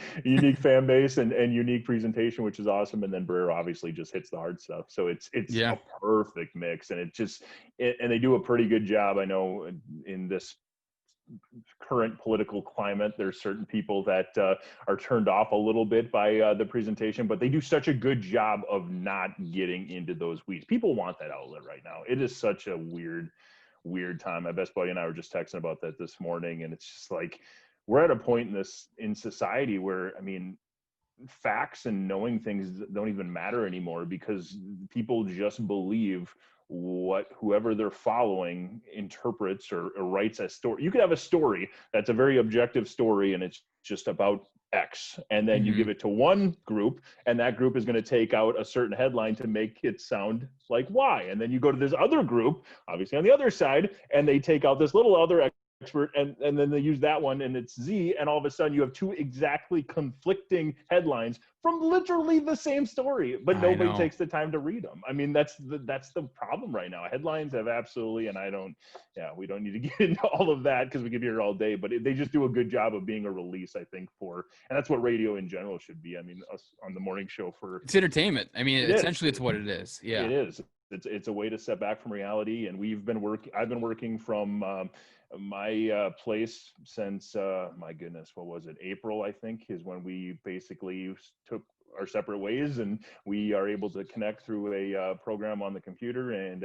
fan base and unique presentation, which is awesome. And then Breer obviously just hits the hard stuff. So it's Yeah. a perfect mix, and and they do a pretty good job. I know in this current political climate, there's certain people that are turned off a little bit by the presentation, but they do such a good job of not getting into those weeds. People want that outlet right now. It is such a weird time. My best buddy and I were just texting about that this morning, and it's just like we're at a point in society where, I mean, facts and knowing things don't even matter anymore because people just believe what whoever they're following interprets or writes a story. You could have a story that's a very objective story and it's just about X, and then you Mm-hmm. give it to one group, and that group is going to take out a certain headline to make it sound like Y. And then you go to this other group, obviously on the other side, and they take out this little other expert, and then they use that one, and it's Z, and all of a sudden you have two exactly conflicting headlines from literally the same story, but I nobody know. takes the time to read them. I mean, that's the problem right now. Headlines have absolutely, and we don't need to get into all of that because we could be here all day, but they just do a good job of being a release, I think, and that's what radio in general should be. I mean, us on the morning show It's entertainment. I mean, it is. essentially, it's what it is. Yeah. It is. It's a way to step back from reality, and I've been working from my place since my goodness, what was it? April, I think, is when we basically took our separate ways, and we are able to connect through a program on the computer. And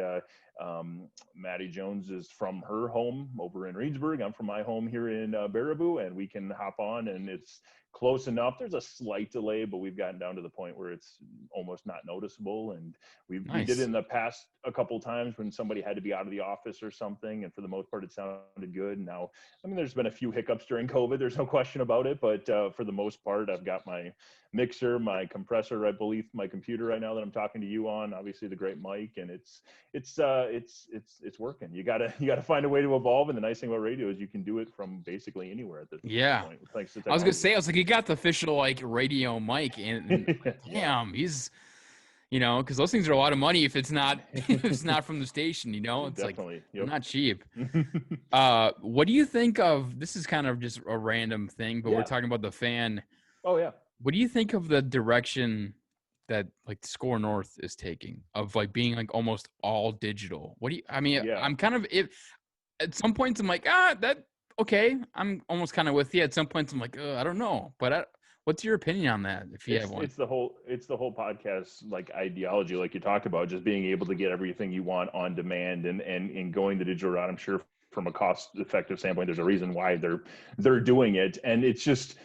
Maddie Jones is from her home over in Reedsburg. I'm from my home here in Baraboo, and we can hop on, and it's close enough. There's a slight delay, but we've gotten down to the point where it's almost not noticeable. And we did it in the past a couple times when somebody had to be out of the office or something, and for the most part, it sounded good. And now, I mean, there's been a few hiccups during COVID. There's no question about it, but for the most part, I've got my mixer, my compressor, I believe, my computer right now that I'm talking to you on. Obviously, the great mic, and it's working. You gotta find a way to evolve. And the nice thing about radio is you can do it from basically anywhere at this point. Thanks to technology. I was gonna say, I was like, you got the official like radio mic, and damn, he's, because those things are a lot of money if it's not from the station. It's definitely, like not cheap. What do you think of? This is kind of just a random thing, but we're talking about the fan. Oh yeah. What do you think of the direction that like Score North is taking of like being like almost all digital? I'm kind of at some points I'm like, okay. I'm almost kind of with you. At some points I'm like, I don't know. But what's your opinion on that? If you have one, it's the whole podcast like ideology, like you talked about, just being able to get everything you want on demand and going the digital route. I'm sure from a cost effective standpoint, there's a reason why they're doing it, and it's just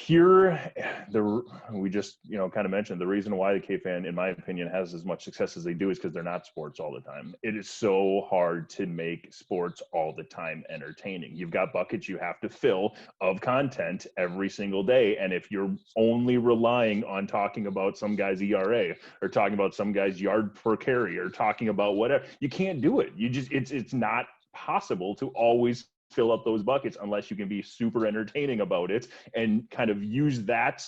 we just kind of mentioned the reason why the K-Fan, in my opinion, has as much success as they do is because they're not sports all the time. It is so hard to make sports all the time entertaining. You've got buckets you have to fill of content every single day, and if you're only relying on talking about some guy's ERA or talking about some guy's yard per carry or talking about whatever, you can't do it. It's not possible to always fill up those buckets unless you can be super entertaining about it and kind of use that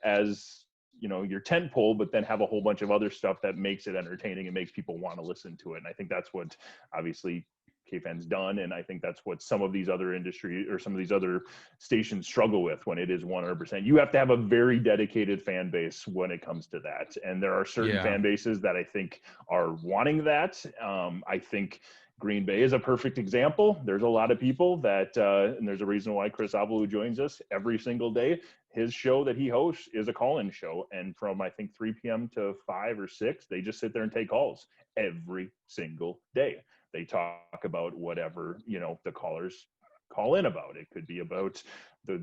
as your tent pole, but then have a whole bunch of other stuff that makes it entertaining and makes people want to listen to it. And I think that's what obviously K-Fan's done, and I think that's what some of these other industry or some of these other stations struggle with when it is 100%. You have to have a very dedicated fan base when it comes to that, and there are certain fan bases that I think are wanting that. I think Green Bay is a perfect example. There's a lot of people that, and there's a reason why Chris Avalu joins us every single day. His show that he hosts is a call-in show. And from, I think, 3 p.m. to 5 or 6, they just sit there and take calls every single day. They talk about whatever, the callers call in about. It could be about the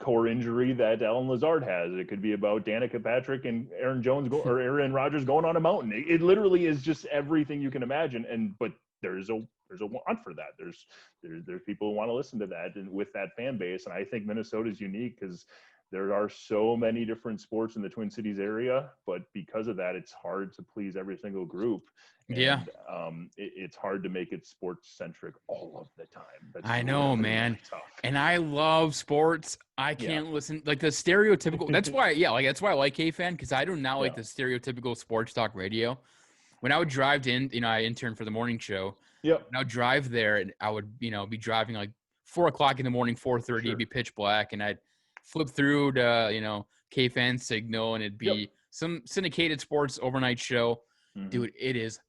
core injury that Alan Lazard has. It could be about Danica Patrick and Aaron Rodgers going on a mountain. It literally is just everything you can imagine. But there's a want for that. There's people who want to listen to that, and with that fan base. And I think Minnesota is unique because there are so many different sports in the Twin Cities area, but because of that, it's hard to please every single group. And, it's hard to make it sports centric all of the time. I know, really, man. Really tough. And I love sports. I can't listen like the stereotypical. That's why I like K-Fan, because I do not like the stereotypical sports talk radio. When I would drive in, I interned for the morning show. Yep. And I would drive there, and I would, be driving like 4:00 in the morning, 4:30, it'd be pitch black, and I'd flip through to, K-Fan signal, and it'd be some syndicated sports overnight show. Mm-hmm. Dude, it is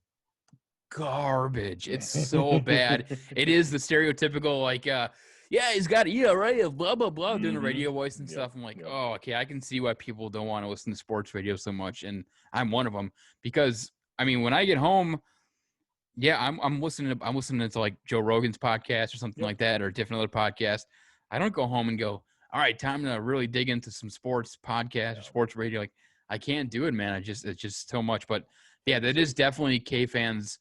garbage. It's so bad. It is the stereotypical, like, he's got an ERA of blah, blah, blah, doing the radio voice and stuff. I'm like, oh, okay, I can see why people don't want to listen to sports radio so much, and I'm one of them, because when I get home, I'm listening to like Joe Rogan's podcast or something like that, or a different other podcast. I don't go home and go, all right, time to really dig into some sports podcast or sports radio. Like, I can't do it, man. It's just so much. But yeah, that is definitely K-Fans.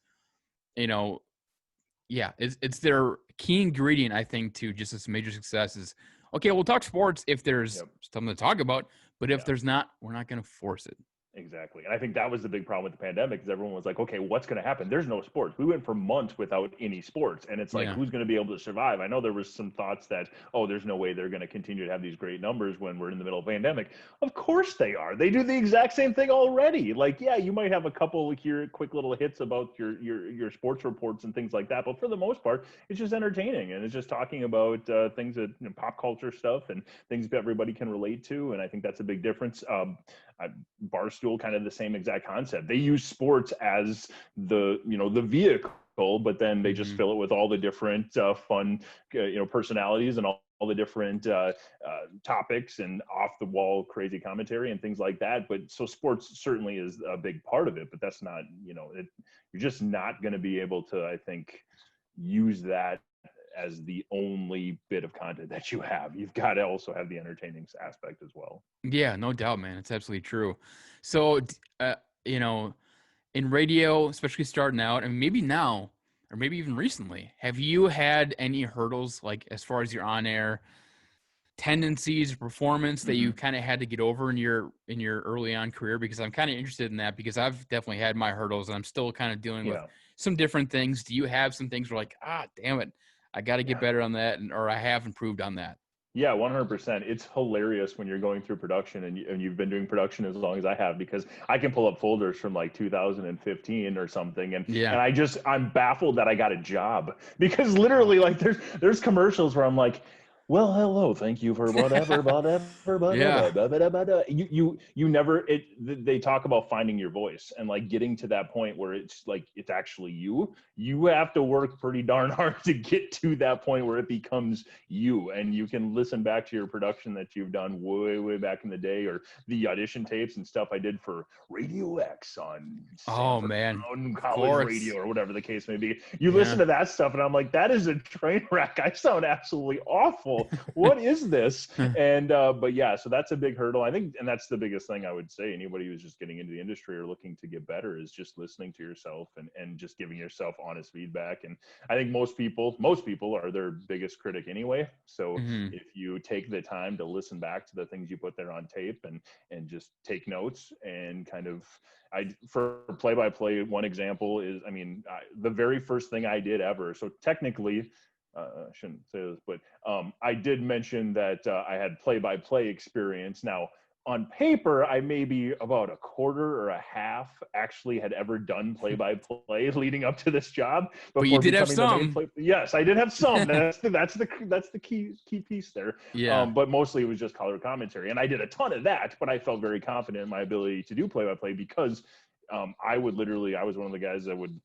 It's their key ingredient, I think, to just this major success is okay, we'll talk sports if there's Yep. something to talk about, but if Yeah. there's not, we're not going to force it. Exactly. And I think that was the big problem with the pandemic is everyone was like, okay, what's going to happen? There's no sports. We went for months without any sports. And it's like, Yeah. who's going to be able to survive? I know there was some thoughts that, oh, there's no way they're going to continue to have these great numbers when we're in the middle of a pandemic. Of course they are. They do the exact same thing already. Like, yeah, you might have a couple here, quick little hits about your sports reports and things like that. But for the most part, it's just entertaining. And it's just talking about things that, pop culture stuff and things that everybody can relate to. And I think that's a big difference. Barstool, kind of the same exact concept. They use sports as the vehicle, but then they just fill it with all the different fun personalities and all the different topics and off the wall crazy commentary and things like that. But so sports certainly is a big part of it, but that's not, you're just not going to be able to, I think, use that as the only bit of content that you have. You've got to also have the entertaining aspect as well. Yeah, no doubt, man. It's absolutely true. So, in radio, especially starting out, and maybe now, or maybe even recently, have you had any hurdles, like as far as your on-air tendencies, performance that you kind of had to get over in your early on career? Because I'm kind of interested in that, because I've definitely had my hurdles and I'm still kind of dealing with some different things. Do you have some things where like, damn it, I got to get better on that, or I have improved on that? Yeah, 100%. It's hilarious when you're going through production and you've been doing production as long as I have, because I can pull up folders from like 2015 or something. And I'm baffled that I got a job, because literally like there's commercials where I'm like, well, hello, thank you for whatever. You never, they talk about finding your voice and like getting to that point where it's like, it's actually you have to work pretty darn hard to get to that point where it becomes you, and you can listen back to your production that you've done way back in the day, or the audition tapes and stuff I did for Radio X on college radio or whatever the case may be. You listen to that stuff and I'm like, that is a train wreck. I sound absolutely awful. What is this? And but yeah, so that's a big hurdle, I think, and that's the biggest thing I would say. Anybody who's just getting into the industry or looking to get better is just listening to yourself and just giving yourself honest feedback. And I think most people are their biggest critic anyway. So if you take the time to listen back to the things you put there on tape and just take notes and kind of, for play-by-play, one example is, the very first thing I did ever. So technically, I shouldn't say this, but I did mention that I had play-by-play experience. Now, on paper, I maybe about a quarter or a half actually had ever done play-by-play leading up to this job. But you did have some. Yes, I did have some. That's the key piece there. Yeah. But mostly it was just color commentary, and I did a ton of that. But I felt very confident in my ability to do play-by-play because I was one of the guys that would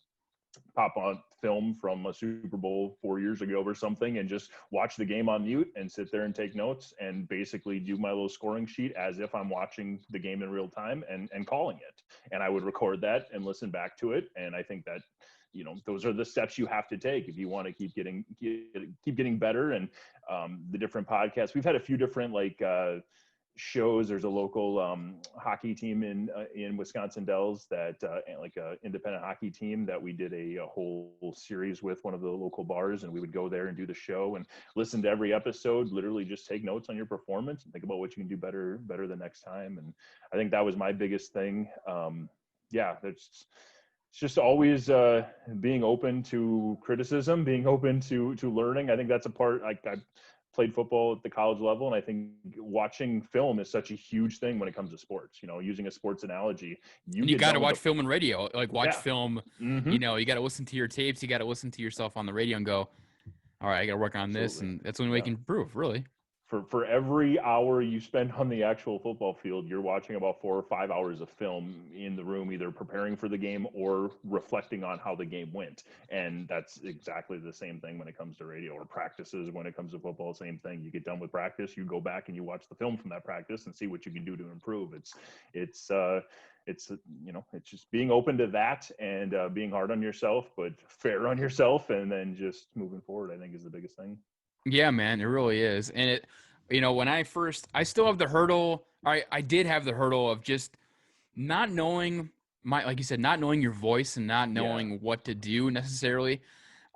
pop on film from a Super Bowl 4 years ago or something and just watch the game on mute and sit there and take notes and basically do my little scoring sheet as if I'm watching the game in real time and calling it. And I would record that and listen back to it. And I think that, those are the steps you have to take if you want to keep getting better. And the different podcasts, we've had a few different shows. There's a local hockey team in Wisconsin Dells that like a independent hockey team that we did a whole series with one of the local bars, and we would go there and do the show and listen to every episode, literally just take notes on your performance and think about what you can do better the next time. And I think that was my biggest thing. It's just always being open to criticism, being open to learning. I think that's a part. I played football at the college level, and I think watching film is such a huge thing when it comes to sports. Using a sports analogy, you got to watch film and radio. Watch film. Mm-hmm. You got to listen to your tapes. You got to listen to yourself on the radio and go, all right, I got to work on this, and that's the only way you can improve, really. For every hour you spend on the actual football field, you're watching about 4 or 5 hours of film in the room, either preparing for the game or reflecting on how the game went. And that's exactly the same thing when it comes to radio or practices. When it comes to football, same thing. You get done with practice, you go back and you watch the film from that practice and see what you can do to improve. It's just being open to that and being hard on yourself, but fair on yourself, and then just moving forward, I think, is the biggest thing. Yeah, man, it really is. And when I still have the hurdle. I did have the hurdle of just not knowing like you said, not knowing your voice and not knowing what to do necessarily.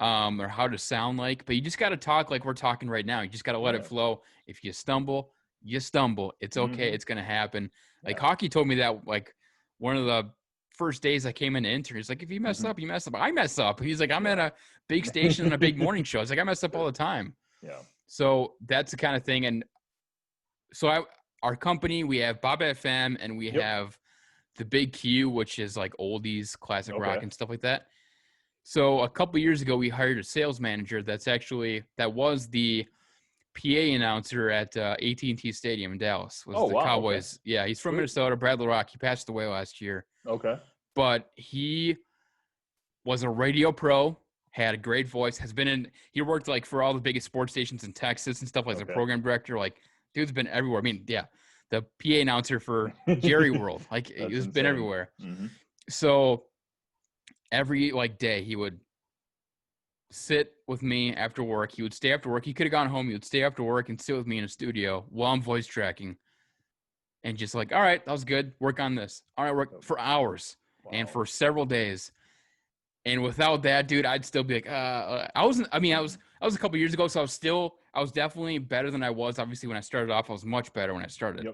or how to sound like, but you just got to talk like we're talking right now. You just got to let it flow. If you stumble, you stumble. It's okay. It's going to happen. Like hockey told me that, like, one of the first days I came into intern, he's like, if you mess up, you mess up. I mess up. He's like, I'm at a big station and a big morning show. It's like, I mess up all the time. Yeah. So that's the kind of thing. And so our company, we have Bob FM and we have the Big Q, which is like oldies, classic rock and stuff like that. So a couple years ago, we hired a sales manager that was the PA announcer at AT&T Stadium in Dallas. Was the Cowboys. Okay. Yeah, he's from Minnesota, Bradley Rock. He passed away last year. Okay. But he was a radio pro, had a great voice, he worked like for all the biggest sports stations in Texas and stuff, like as a program director. Like, dude's been everywhere. I mean, the PA announcer for Jerry World. Like, he's been everywhere. So every day he would sit with me after work. He would stay after work. He could have gone home. He would stay after work and sit with me in a studio while I'm voice tracking. And just like, all right, that was good. Work on this. All right, work for hours and for several days. And without that, dude, I'd still be like, I was a couple years ago, so I was definitely better than I was. Obviously, when I started off, I was much better when I started.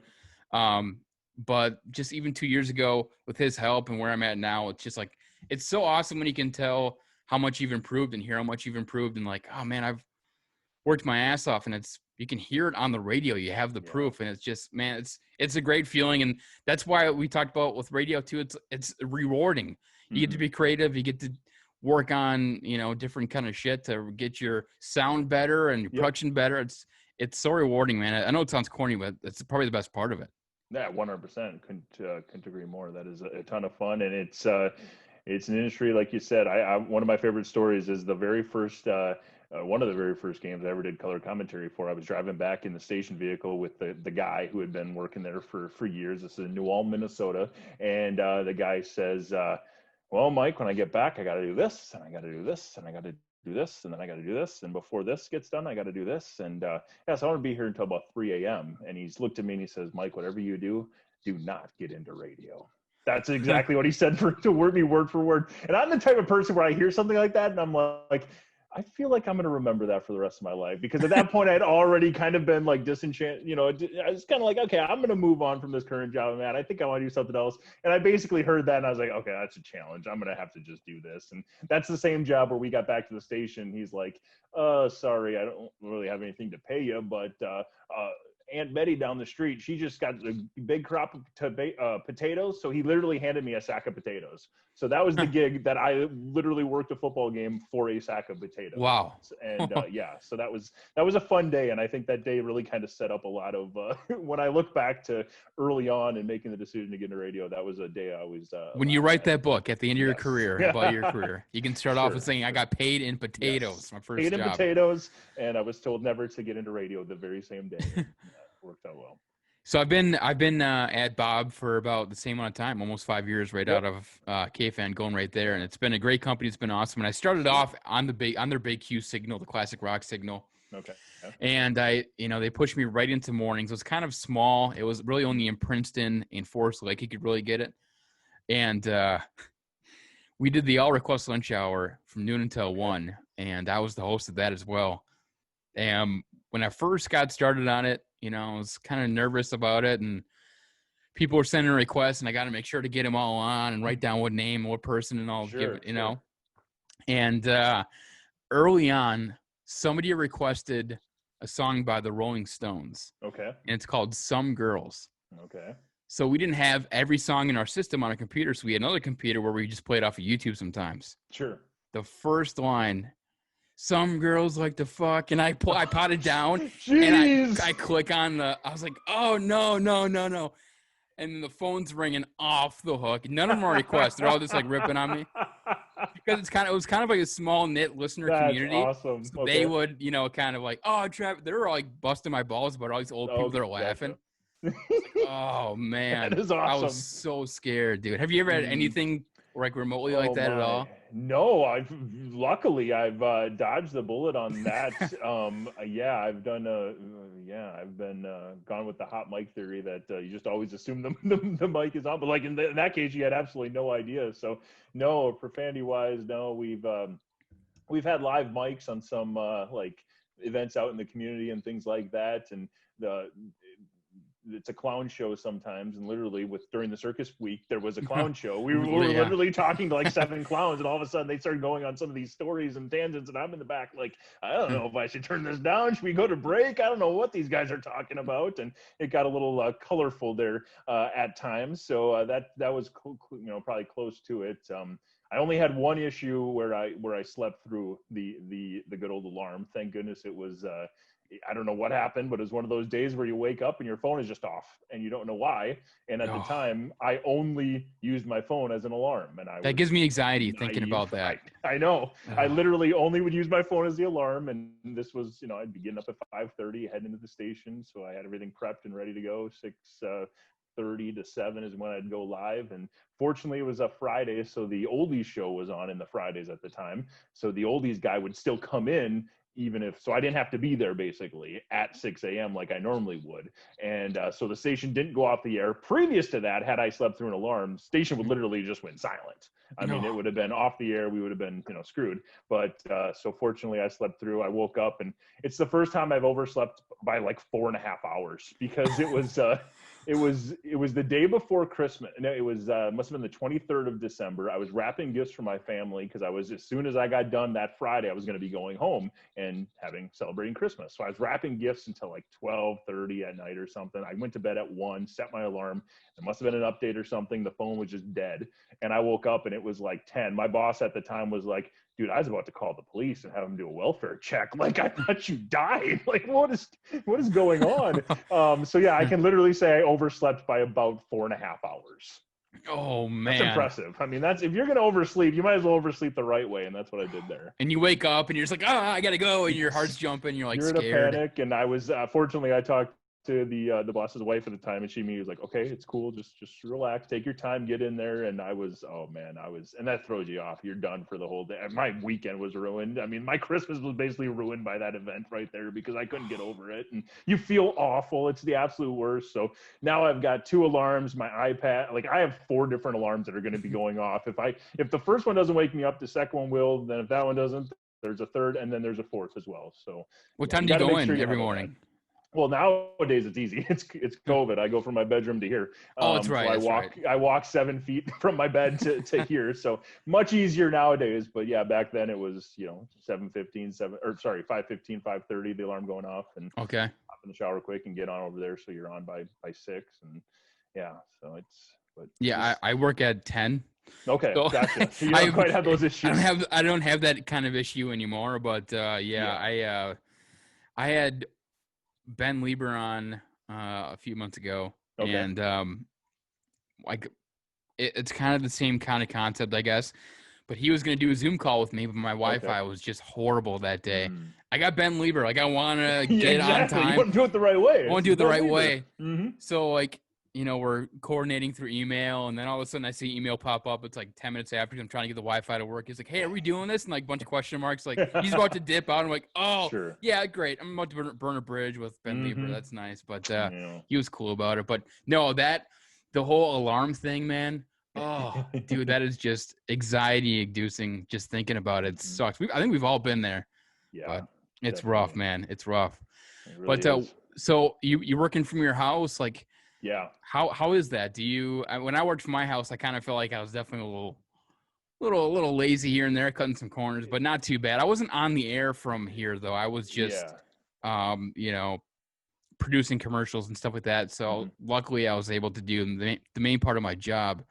But just even 2 years ago, with his help and where I'm at now, it's just like, it's so awesome when you can tell how much you've improved and hear how much you've improved, and like, oh man, I've worked my ass off, and you can hear it on the radio. You have the proof, and it's just, man, it's a great feeling. And that's why we talked about with radio too. It's rewarding. You get to be creative. You get to work on, different kind of shit to get your sound better and your production better. It's so rewarding, man. I know it sounds corny, but it's probably the best part of it. Yeah, 100%. Couldn't agree more. That is a ton of fun, and it's an industry, like you said. One of my favorite stories is the very first. One of the very first games I ever did color commentary for. I was driving back in the station vehicle with the guy who had been working there for years. This is in New Ulm, Minnesota, and the guy says, well, Mike, when I get back, I got to do this, and I got to do this, and I got to do this, and then I got to do this, and before this gets done, I got to do this, and so I want to be here until about 3 a.m. And he's looked at me and he says, Mike, whatever you do not get into radio. That's exactly what he said to me word for word. And I'm the type of person where I hear something like that, and I'm like, I feel like I'm going to remember that for the rest of my life, because at that point I'd already kind of been like disenchanted. I was kind of like, okay, I'm going to move on from this current job, man. I think I want to do something else. And I basically heard that and I was like, okay, that's a challenge. I'm going to have to just do this. And that's the same job where we got back to the station. He's like, sorry, I don't really have anything to pay you, but Aunt Betty down the street, she just got a big crop of potatoes. So he literally handed me a sack of potatoes. So that was the gig that I literally worked a football game for a sack of potatoes. Wow. And so that was a fun day. And I think that day really kind of set up a lot of, when I look back to early on and making the decision to get into radio, that was a day I always, when you write that book at the end of your career, about your career, you can start off with saying, I got paid in potatoes. My first paid job. In potatoes. And I was told never to get into radio the very same day. Worked out well. So I've been at Bob for about the same amount of time, almost 5 years, right out of KFAN, going right there, and it's been a great company. It's been awesome. And I started off on their Big Q signal, the classic rock signal. Okay. Yeah. And they pushed me right into mornings. It was kind of small. It was really only in Princeton and Forest Lake you could really get it. And we did the all request lunch hour from noon until 1, and I was the host of that as well. And when I first got started on it, I was kind of nervous about it, and people were sending requests, and I got to make sure to get them all on and write down what name, what person, and all. Give it, And early on, somebody requested a song by the Rolling Stones. Okay. And it's called "Some Girls." Okay. So we didn't have every song in our system on a computer, so we had another computer where we just played off of YouTube sometimes. Sure. The first line, "Some girls like to fuck," and I potted down. Jeez. And I click on I was like, oh, no. And the phone's ringing off the hook. None of them are requests. They're all just like ripping on me. Because it was kind of like a small knit listener community. Awesome. So they would, kind of like, oh, Travis, they were like busting my balls about all these old people that are laughing. Like, oh man. That is awesome. I was so scared, dude. Have you ever had anything like remotely like that at all? No, luckily I've dodged the bullet on that. I've done I've been gone with the hot mic theory that you just always assume the mic is on, but like in that case you had absolutely no idea. So no, profanity wise, no, we've had live mics on some like events out in the community and things like that, and it's a clown show sometimes, and literally during the circus week there was a clown show. We were Yeah. literally talking to like 7 clowns, and all of a sudden they started going on some of these stories and tangents, and I'm in the back like, I don't know if I should turn this down. Should we go to break? I don't know what these guys are talking about. And it got a little colorful there at times, so that was probably close to it. I only had one issue where I slept through the good old alarm. Thank goodness it was I don't know what happened, but it was one of those days where you wake up and your phone is just off and you don't know why. And at the time, I only used my phone as an alarm. And that gives me anxiety thinking about that. I know. I literally only would use my phone as the alarm. And this was, I'd be getting up at 5:30, heading into the station. So I had everything prepped and ready to go. 6:30 to 7 is when I'd go live. And fortunately it was a Friday, so the oldies show was on in the Fridays at the time. So the oldies guy would still come in, so I didn't have to be there basically at 6 a.m. like I normally would. And so the station didn't go off the air. Previous to that, had I slept through an alarm, station would literally just went silent. I mean, it would have been off the air. We would have been, screwed. But so fortunately I slept through. I woke up, and it's the first time I've overslept by like 4.5 hours, because it was it was the day before Christmas. No, it was must have been the 23rd of December. I was wrapping gifts for my family, because as soon as I got done that Friday, I was going to be going home and celebrating Christmas. So I was wrapping gifts until like 12:30 at night or something. I went to bed at 1, set my alarm. It must have been an update or something. The phone was just dead. And I woke up and it was like 10. My boss at the time was like, dude, I was about to call the police and have them do a welfare check. Like, I thought you died. Like, what is going on? So yeah, I can literally say I overslept by about 4.5 hours. Oh man, that's impressive. I mean, if you're gonna oversleep, you might as well oversleep the right way, and that's what I did there. And you wake up and you're just like, I gotta go, and your heart's jumping. You're like, you're scared. in a panic. And I was fortunately I talked to the boss's wife at the time, and she was like, okay, it's cool, just relax, take your time, get in there. And I was, and that throws you off. You're done for the whole day. My weekend was ruined. I mean, my Christmas was basically ruined by that event right there, because I couldn't get over it, and you feel awful. It's the absolute worst. So now I've got 2 alarms, my iPad, like I have 4 different alarms that are going to be going off. If the first one doesn't wake me up, the second one will. Then if that one doesn't, there's a third, and then there's a fourth as well. So what time do you go in every morning? Well, nowadays it's easy. It's COVID. I go from my bedroom to here. Oh, that's right. So I walk 7 feet from my bed to here. So much easier nowadays. But yeah, back then it was 5:15, 5:30, the alarm going off, and okay, hop in the shower quick and get on over there. So you're on by 6, and yeah. So I work at 10. Okay, so gotcha. So you don't quite have those issues. I don't have that kind of issue anymore. But I had Ben Lieber on a few months ago, okay. And it's kind of the same kind of concept, I guess. But he was going to do a Zoom call with me, but my Wi-Fi was just horrible that day. I got Ben Lieber, like I want to get on time. You want to do it the right way. I want to do it the right way. Mm-hmm. So we're coordinating through email, and then all of a sudden I see email pop up. It's like 10 minutes after, I'm trying to get the Wi-Fi to work. He's like, hey, are we doing this? And like a bunch of question marks. Like he's about to dip out. I'm like, oh, sure. Yeah, great. I'm about to burn a bridge with Ben Lieber. That's nice. But he was cool about it. But no, the whole alarm thing, man. Oh, dude, that is just anxiety inducing. Just thinking about it sucks. I think we've all been there. Yeah, but it's definitely rough, man. It's rough. It really is. So you working from your house, like? Yeah. How is that? When I worked from my house, I kind of felt like I was definitely a little lazy here and there, cutting some corners, but not too bad. I wasn't on the air from here though. I was just, producing commercials and stuff like that. So luckily I was able to do the main part of my job,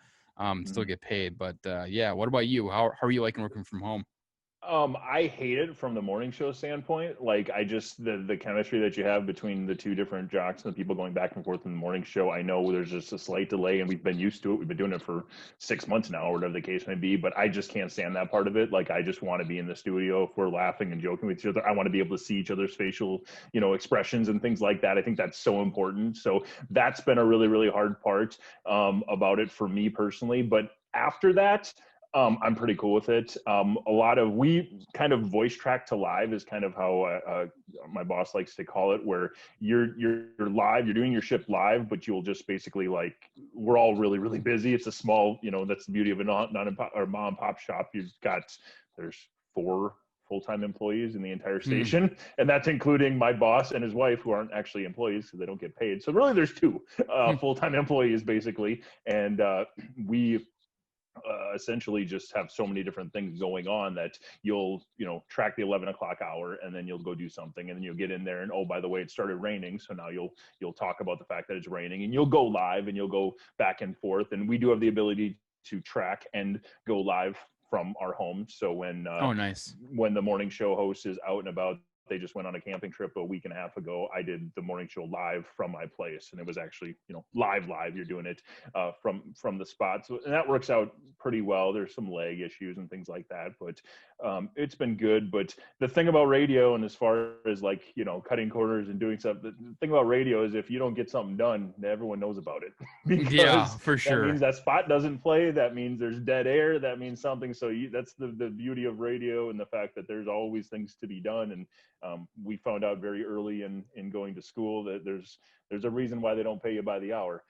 still get paid. But what about you? How are you liking working from home? I hate it from the morning show standpoint. Like the chemistry that you have between the 2 different jocks and the people going back and forth in the morning show. I know there's just a slight delay, and we've been used to it. We've been doing it for 6 months now, or whatever the case may be, but I just can't stand that part of it. Like, I just want to be in the studio. If we're laughing and joking with each other, I want to be able to see each other's facial, expressions and things like that. I think that's so important. So that's been a really, really hard part about it for me personally. But after that, I'm pretty cool with it. We kind of voice track to live is kind of how my boss likes to call it, where you're live, you're doing your shift live, but you'll just basically, like, we're all really, really busy. It's a small, that's the beauty of a mom and pop shop. There's 4 full-time employees in the entire Hmm. station, and that's including my boss and his wife, who aren't actually employees because they don't get paid. So really, there's two full-time employees basically, and we essentially just have so many different things going on that you'll track the 11 o'clock hour, and then you'll go do something, and then you'll get in there, and oh, by the way, it started raining, so now you'll talk about the fact that it's raining, and you'll go live, and you'll go back and forth. And we do have the ability to track and go live from our home. So Oh, nice. when the morning show host is out and about, they just went on a camping trip a week and a half ago. I did the morning show live from my place, and it was actually, live. You're doing it from the spot, so, and that works out pretty well. There's some lag issues and things like that, but it's been good. But the thing about radio, and as far as cutting corners and doing stuff, the thing about radio is if you don't get something done, everyone knows about it because Yeah, for sure. that means that spot doesn't play. That means there's dead air. That means something. So that's the beauty of radio, and the fact that there's always things to be done. And we found out very early in going to school that there's a reason why they don't pay you by the hour.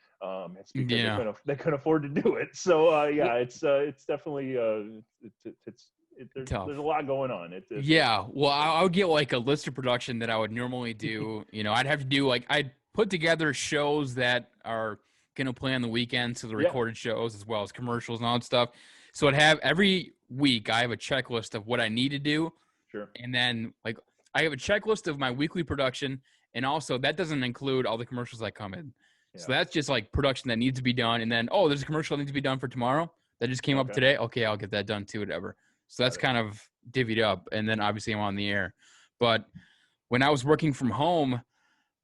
It's because they couldn't afford to do it. So it's definitely there's a lot going on. Well, I would get like a list of production that I would normally do. I'd have to do I'd put together shows that are gonna play on the weekends, so the recorded shows as well as commercials and all that stuff. So I'd have every week I have a checklist of what I need to do. Sure. And then I have a checklist of my weekly production, and also that doesn't include all the commercials that come in. Yeah. So that's just production that needs to be done. And then, there's a commercial that needs to be done for tomorrow that just came up today. Okay, I'll get that done too, whatever. So that's kind of divvied up. And then obviously I'm on the air. But when I was working from home,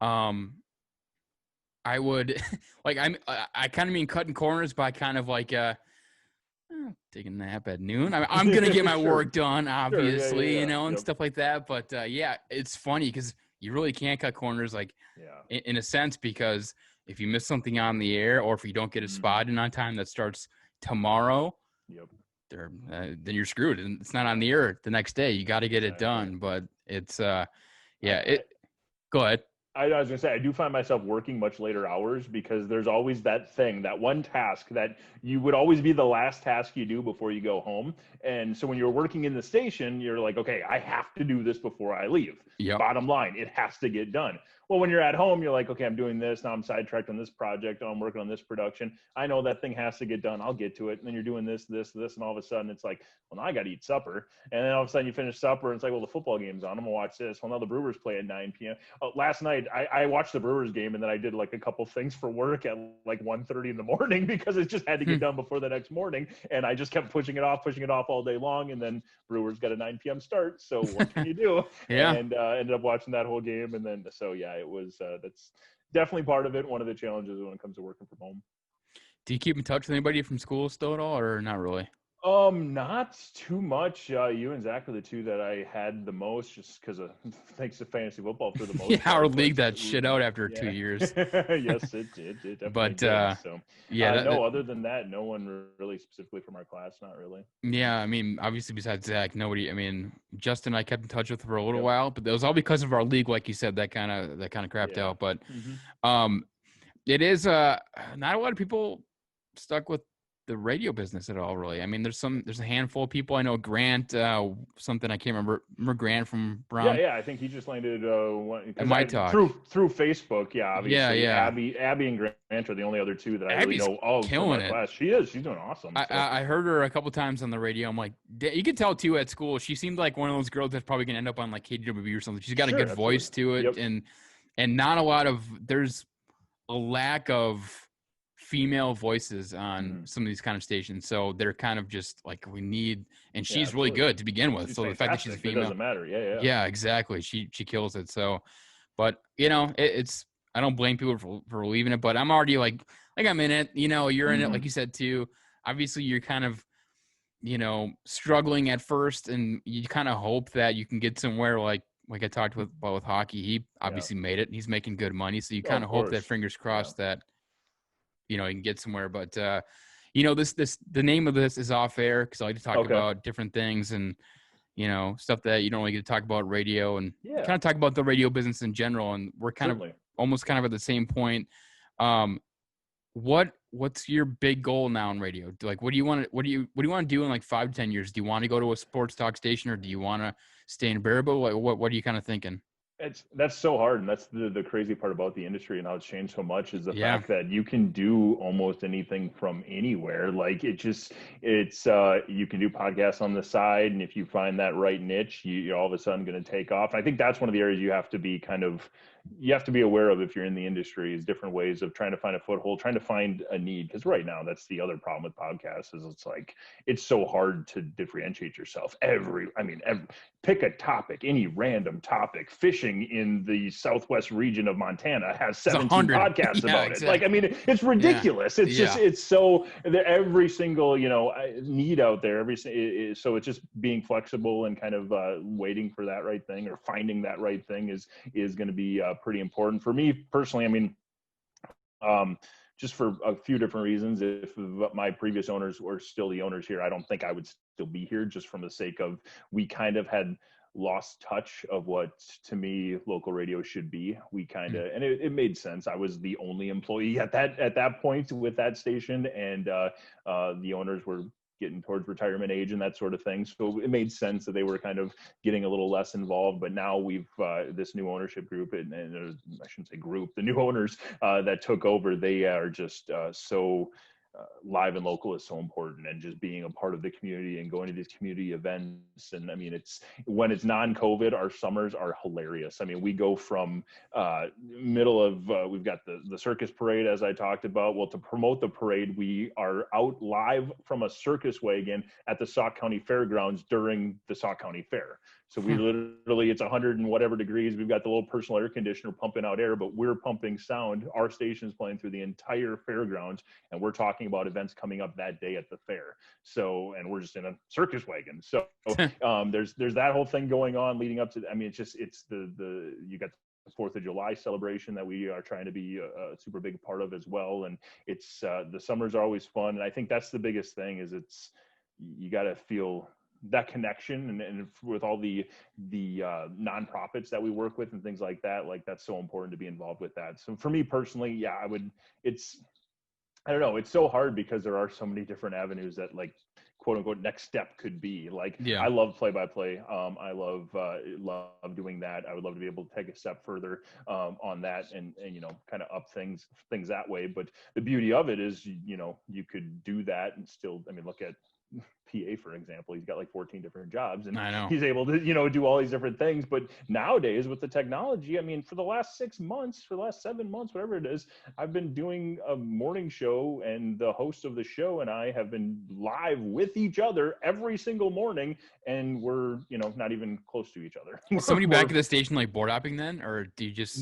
I would I kind of mean cutting corners by kind of taking a nap at noon. I'm going to get my work done, obviously, and stuff like that. But it's funny because you really can't cut corners in a sense, because if you miss something on the air, or if you don't get a spot in on time that starts tomorrow, then you're screwed. And it's not on the air the next day. You got to get it done. But it's, go ahead. I was going to say, I do find myself working much later hours because there's always that thing, that one task that you would always be the last task you do before you go home. And so when you're working in the station, you're like, okay, I have to do this before I leave. Yep. Bottom line, it has to get done. Well, when you're at home, you're like, okay, I'm doing this. Now I'm sidetracked on this project. I'm working on this production. I know that thing has to get done. I'll get to it. And then you're doing this. And all of a sudden it's like, well, now I got to eat supper. And then all of a sudden you finish supper and it's like, well, the football game's on. I'm going to watch this. Well, now the Brewers play at 9 p.m. Last night I watched the Brewers game, and then I did a couple things for work at 1:30 in the morning because it just had to get done before the next morning. And I just kept pushing it off all day long. And then Brewers got a 9 p.m. start. So what can you do? And ended up watching that whole game. And then, it was, that's definitely part of it. One of the challenges when it comes to working from home. Do you keep in touch with anybody from school still at all, or not really? Not too much. You and Zach are the two that I had the most, just because of thanks to fantasy football for the most. Our league that shit out after 2 years. Yes, it did. It definitely did. So other than that, no one really specifically from our class, not really. Yeah, I mean, obviously besides Zach, nobody. I mean, Justin, I kept in touch with for a little while, but that was all because of our league, like you said, that kind of crapped out. But it is not a lot of people stuck with the radio business at all, really. I mean, there's a handful of people. I know Grant, something I can't remember Grant from Brown. Yeah, I think he just landed talk through Facebook. Yeah, obviously. Yeah. Abby and Grant are the only other two that I really know all killing from my class. She's doing awesome. I heard her a couple times on the radio. I'm like, you could tell too at school. She seemed like one of those girls that's probably gonna end up on KWB or something. She's got a good voice to it, and not a lot of there's a lack of female voices on some of these kind of stations, so they're kind of just we need, and she's really good to begin with. So the fact that she's a female, it doesn't matter. Yeah, exactly. She kills it. So, but it's I don't blame people for leaving it, but I'm already like I'm in it. You're in it, like you said too. Obviously, you're kind of struggling at first, and you kind of hope that you can get somewhere like I talked with hockey. He obviously made it. He's making good money, so you kind of hope that, fingers crossed, that you can get somewhere. But the name of this is off air because I like to talk about different things and stuff that you don't really get to talk about radio, and kind of talk about the radio business in general. And we're kind of almost kind of at the same point. What's your big goal now in radio? What do you want to do in 5 to 10 years? Do you want to go to a sports talk station, or do you want to stay in Baraboo? What are you kind of thinking? That's so hard, and that's the crazy part about the industry and how it's changed so much is the Yeah. fact that you can do almost anything from anywhere. Like it's you can do podcasts on the side, and if you find that right niche, you're all of a sudden going to take off. I think that's one of the areas you have to be aware of if you're in the industry, is different ways of trying to find a foothold, trying to find a need. Because right now, that's the other problem with podcasts is it's like it's so hard to differentiate yourself. Pick a topic, any random topic. Fishing in the southwest region of Montana has It's 17 100. podcasts Yeah, about it. Like, exactly. it's ridiculous. It's Yeah. it's so every single need out there. So it's just being flexible and kind of waiting for that right thing or finding that right thing is going to be pretty important for me personally. Just for a few different reasons. If my previous owners were still the owners here, I don't think I would still be here, just from the sake of we kind of had lost touch of what to me local radio should be. We kind of, and it made sense. I was the only employee at that point with that station, and the owners were getting towards retirement age and that sort of thing. So it made sense that they were kind of getting a little less involved. But now we've this new ownership group, and I shouldn't say group, the new owners that took over, they are just so live and local is so important, and just being a part of the community and going to these community events. And it's when it's non-COVID, our summers are hilarious. We go from middle of we've got the circus parade, as I talked about. Well, to promote the parade, we are out live from a circus wagon at the Sauk County Fairgrounds during the Sauk County Fair. So we literally, it's 100 and whatever degrees. We've got the little personal air conditioner pumping out air, but we're pumping sound. Our station's playing through the entire fairgrounds, and we're talking about events coming up that day at the fair. So, and we're just in a circus wagon. So there's that whole thing going on leading up to. It's the you got the 4th of July celebration that we are trying to be a super big part of as well. And it's the summers are always fun, and I think that's the biggest thing. Is you got to feel that connection, and with all the nonprofits that we work with and things like that, that's so important to be involved with that. So for me personally, I don't know, it's so hard because there are so many different avenues that quote unquote next step could be. I love play-by-play. I love doing that. I would love to be able to take a step further on that and kind of up things that way. But the beauty of it is, you could do that and still, look at PA, for example. He's got 14 different jobs, and I know. he's able to do all these different things. But nowadays with the technology, for the last 6 months, for the last 7 months, whatever it is, I've been doing a morning show, and the host of the show and I have been live with each other every single morning, and we're not even close to each other. Is somebody back at the station board hopping then, or do you just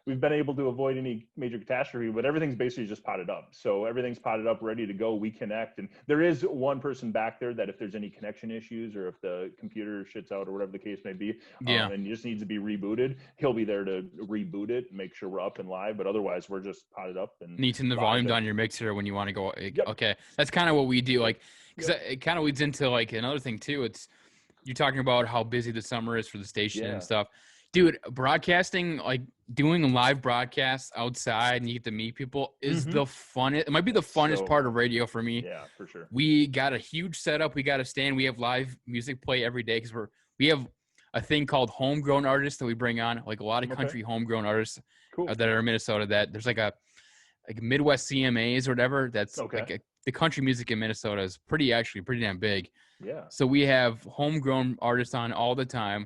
we've been able to avoid any major catastrophe, but everything's basically just potted up. So everything's potted up, ready to go. We connect, and there is one person back there that if there's any connection issues or if the computer shits out or whatever the case may be, and just needs to be rebooted, he'll be there to reboot it and make sure we're up and live. But otherwise, we're just potted up and need to turn the volume down your mixer when you want to go. Yep. Okay, that's kind of what we do. Because it kind of leads into another thing too. It's you're talking about how busy the summer is for the station and stuff. Dude, broadcasting, doing live broadcasts outside and you get to meet people is the funnest. It might be the funnest part of radio for me. Yeah, for sure. We got a huge setup. We got a stand. We have live music play every day because we have a thing called homegrown artists that we bring on, a lot of country homegrown artists that are in Minnesota. That there's a Midwest CMAs or whatever. That's the country music in Minnesota is pretty damn big. Yeah. So we have homegrown artists on all the time.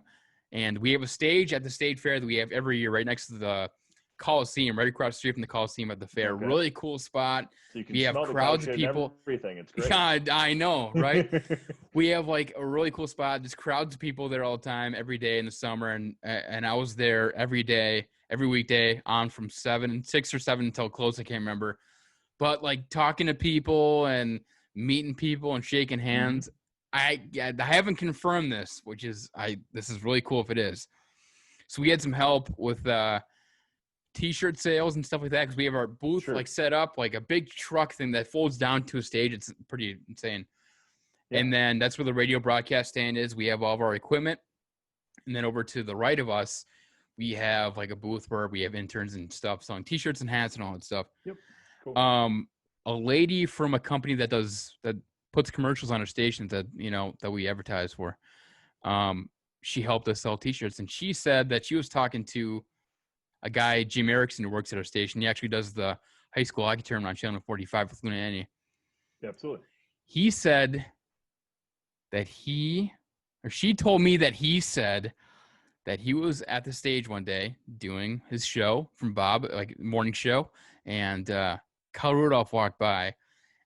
And we have a stage at the state fair that we have every year right next to the Coliseum, right across the street from the Coliseum at the fair. Okay. Really cool spot. So you can we have crowds of people. Everything. It's great. God, I know, right? We have a really cool spot. Just crowds of people there all the time, every day in the summer. And I was there every day, every weekday on from 6 or 7 until close. I can't remember. But talking to people and meeting people and shaking hands. I haven't confirmed this, which is this is really cool if it is. So we had some help with T-shirt sales and stuff like that because we have our booth set up a big truck thing that folds down to a stage. It's pretty insane. Yeah. And then that's where the radio broadcast stand is. We have all of our equipment, and then over to the right of us, we have a booth where we have interns and stuff selling T-shirts and hats and all that stuff. Yep. Cool. A lady from a company that puts commercials on her stations that, that we advertise for. She helped us sell t-shirts, and she said that she was talking to a guy, Jim Erickson, who works at our station. He actually does the high school hockey tournament on Channel 45 with Luna Annie. Yeah, absolutely. He said that she told me that he said that he was at the stage one day doing his show from Bob, like morning show, and Kyle Rudolph walked by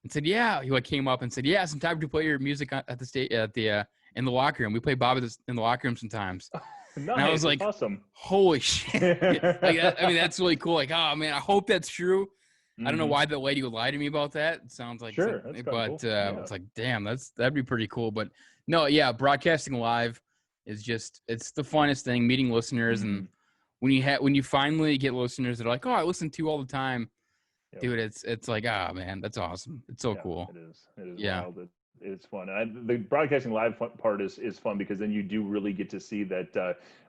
and said, "Yeah." He came up and said, "Yeah, sometimes we play your music at the state in the locker room. We play Bob in the locker room sometimes." Nice. And I was like, that's awesome. "Holy shit!" That's really cool. Like, oh man, I hope that's true. I don't know why the lady would lie to me about that. It sounds like sure, that's but cool. it's like, damn, that'd be pretty cool. But no, yeah, broadcasting live is it's the funnest thing. Meeting listeners, and when you finally get listeners that are like, "Oh, I listen to you all the time," dude, it's like, ah, man, that's awesome. It's so cool. It is wild. It's fun. And the broadcasting live part is fun because then you do really get to see that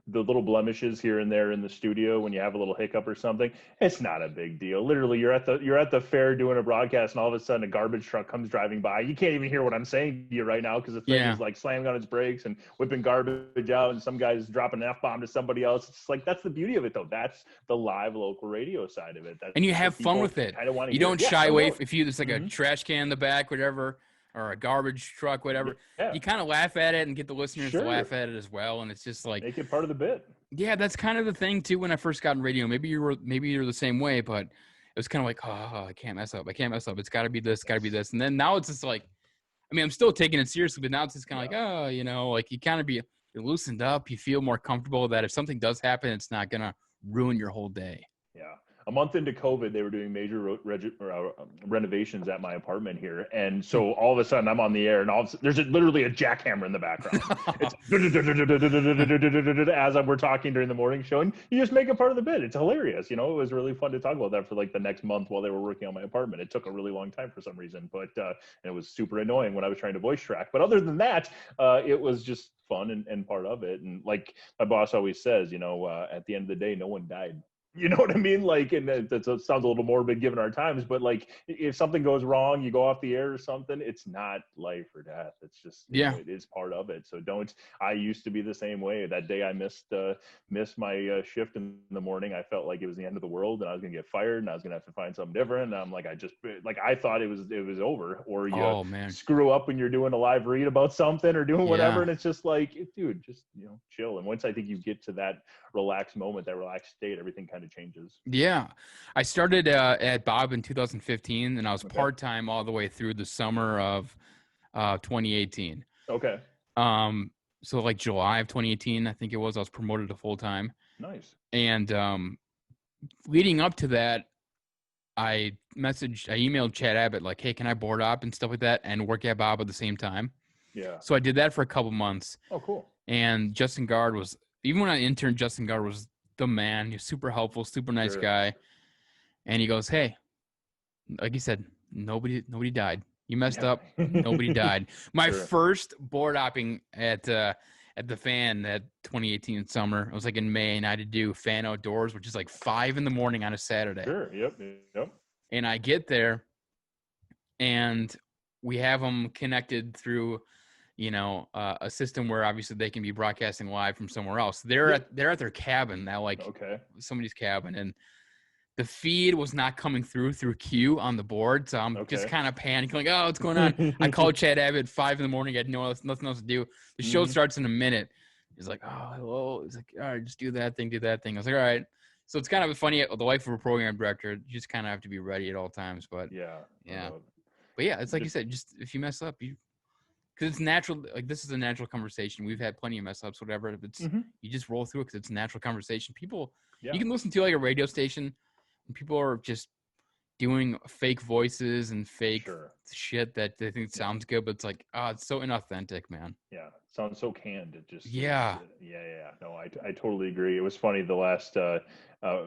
the little blemishes here and there in the studio when you have a little hiccup or something. It's not a big deal. Literally, you're at the fair doing a broadcast, and all of a sudden a garbage truck comes driving by. You can't even hear what I'm saying to you right now because the thing is like slamming on its brakes and whipping garbage out, and some guy's dropping an F-bomb to somebody else. It's like that's the beauty of it, though. That's the live local radio side of it. And you have fun with it. You don't shy away if you there's like a trash can in the back, whatever, or a garbage truck, whatever. You kind of laugh at it and get the listeners to laugh at it as well, and it's just like make it part of the bit. Yeah, that's kind of the thing too. When I first got in radio, maybe you're the same way, but it was kind of like, oh, I can't mess up. It's got to be this, and then now it's just like, I mean, I'm still taking it seriously, but now it's just kind of like, oh, like you kind of you're loosened up. You feel more comfortable that if something does happen, it's not gonna ruin your whole day. Yeah. A month into COVID, they were doing major renovations at my apartment here, and so all of a sudden I'm on the air, and there's literally a jackhammer in the background. It's as we're talking during the morning show, and you just make it part of the bit. It's hilarious, It was really fun to talk about that for like the next month while they were working on my apartment. It took a really long time for some reason, but and it was super annoying when I was trying to voice track. But other than that, it was just fun and part of it. And like my boss always says, at the end of the day, no one died. You know what I mean? Like, and that sounds a little morbid given our times, but like, if something goes wrong, you go off the air or something, it's not life or death. It's just, it is part of it. So I used to be the same way. That day I missed my shift in the morning. I felt like it was the end of the world and I was going to get fired and I was going to have to find something different. And I'm like, I thought it was over, or you screw up when you're doing a live read about something or doing whatever. And it's just like, dude, just, chill. And once I think you get to that relaxed moment, that relaxed state, everything kind of changes. Yeah. I started at Bob in 2015 and I was part-time all the way through the summer of 2018. Okay. So like July of 2018, I think it was, I was promoted to full-time. Nice. And leading up to that, I emailed Chad Abbott like, hey, can I board up and stuff like that and work at Bob at the same time? Yeah. So I did that for a couple months. Oh, cool. And Justin Gard even when I interned, Justin Gard was the man. He's super helpful, super nice guy. And he goes, hey, like you said, nobody died. You messed up. Nobody died. My first board hopping at the Fan that 2018 summer, it was like in May, and I had to do Fan Outdoors, which is like 5 a.m. on a Saturday. Sure. Yep. And I get there and we have them connected through a system where obviously they can be broadcasting live from somewhere else. They're at their cabin now, like somebody's cabin, and the feed was not coming through Q on the board. So I'm just kind of panicking, like, oh, what's going on? I called Chad Abbott at 5 a.m. I had nothing else to do. The show starts in a minute. He's like, oh, hello. He's like, all right, just do that thing. I was like, all right. So it's kind of funny. The life of a program director, you just kind of have to be ready at all times. But but yeah, it's like you said, just if you mess up, because it's natural. Like, this is a natural conversation. We've had plenty of mess ups, whatever. It's you just roll through it because it's a natural conversation. People, you can listen to like a radio station, and people are just doing fake voices and fake shit that they think sounds good, but it's like, it's so inauthentic, man. Yeah, sounds so canned. It just yeah. No, I totally agree. It was funny. The last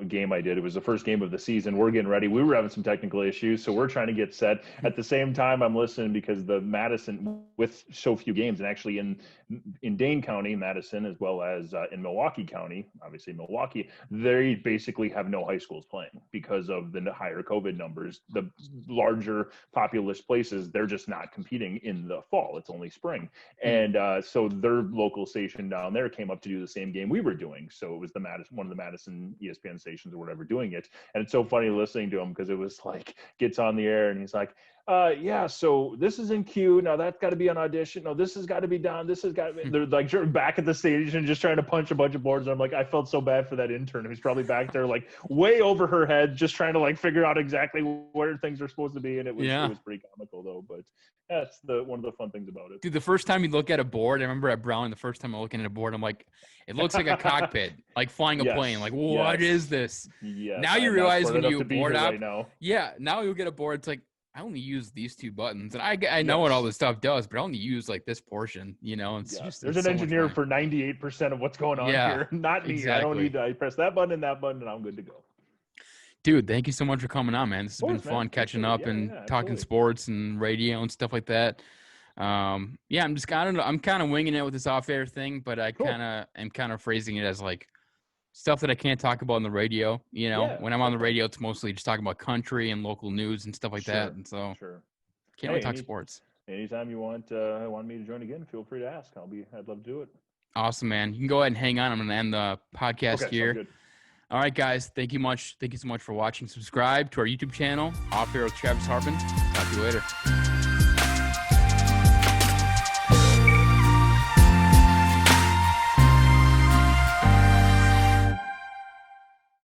game I did, it was the first game of the season. We're getting ready. We were having some technical issues, so we're trying to get set. At the same time, I'm listening because the Madison, with so few games, and actually in Dane County, Madison, as well as in Milwaukee County, obviously Milwaukee, they basically have no high schools playing because of the higher COVID numbers. The larger populous places, they're just not competing in the fall. It's only spring. And so their local station down there came up to do the same game we were doing. So it was one of the Madison ESPN stations or whatever doing it. And it's so funny listening to him because it was like, gets on the air and he's like, yeah, so this is in queue. Now that's got to be an audition. No, this has got to be done. This has got to be. They're like back at the stage and just trying to punch a bunch of boards. And I'm like, I felt so bad for that intern who's probably back there like way over her head, just trying to like figure out exactly where things are supposed to be. And it was pretty comical though. But that's one of the fun things about it. Dude, the first time you look at a board, I remember at Brown, the first time I'm looking at a board, I'm like, it looks like a cockpit, like flying a plane. Like, what is this? Yes, now you realize when you board up. Right now. Yeah, now you'll get a board. It's like, I only use these two buttons, and I know what all this stuff does, but I only use like this portion, you know. It's just there's an engineer for 98% of what's going on here, not me. Exactly. I don't need to. I press that button and that button, and I'm good to go. Dude, thank you so much for coming on, man. This has been fun catching up and talking sports and radio and stuff like that. I'm just I'm kind of winging it with this off-air thing, but I am kind of phrasing it as like stuff that I can't talk about on the radio. You know, when I'm on the radio, it's mostly just talking about country and local news and stuff like that. And so, can't really talk sports. Anytime you want me to join again, feel free to ask. I'd love to do it. Awesome, man. You can go ahead and hang on. I'm going to end the podcast here. All right, guys. Thank you so much for watching. Subscribe to our YouTube channel, Off Air with Travis Harpin. Talk to you later.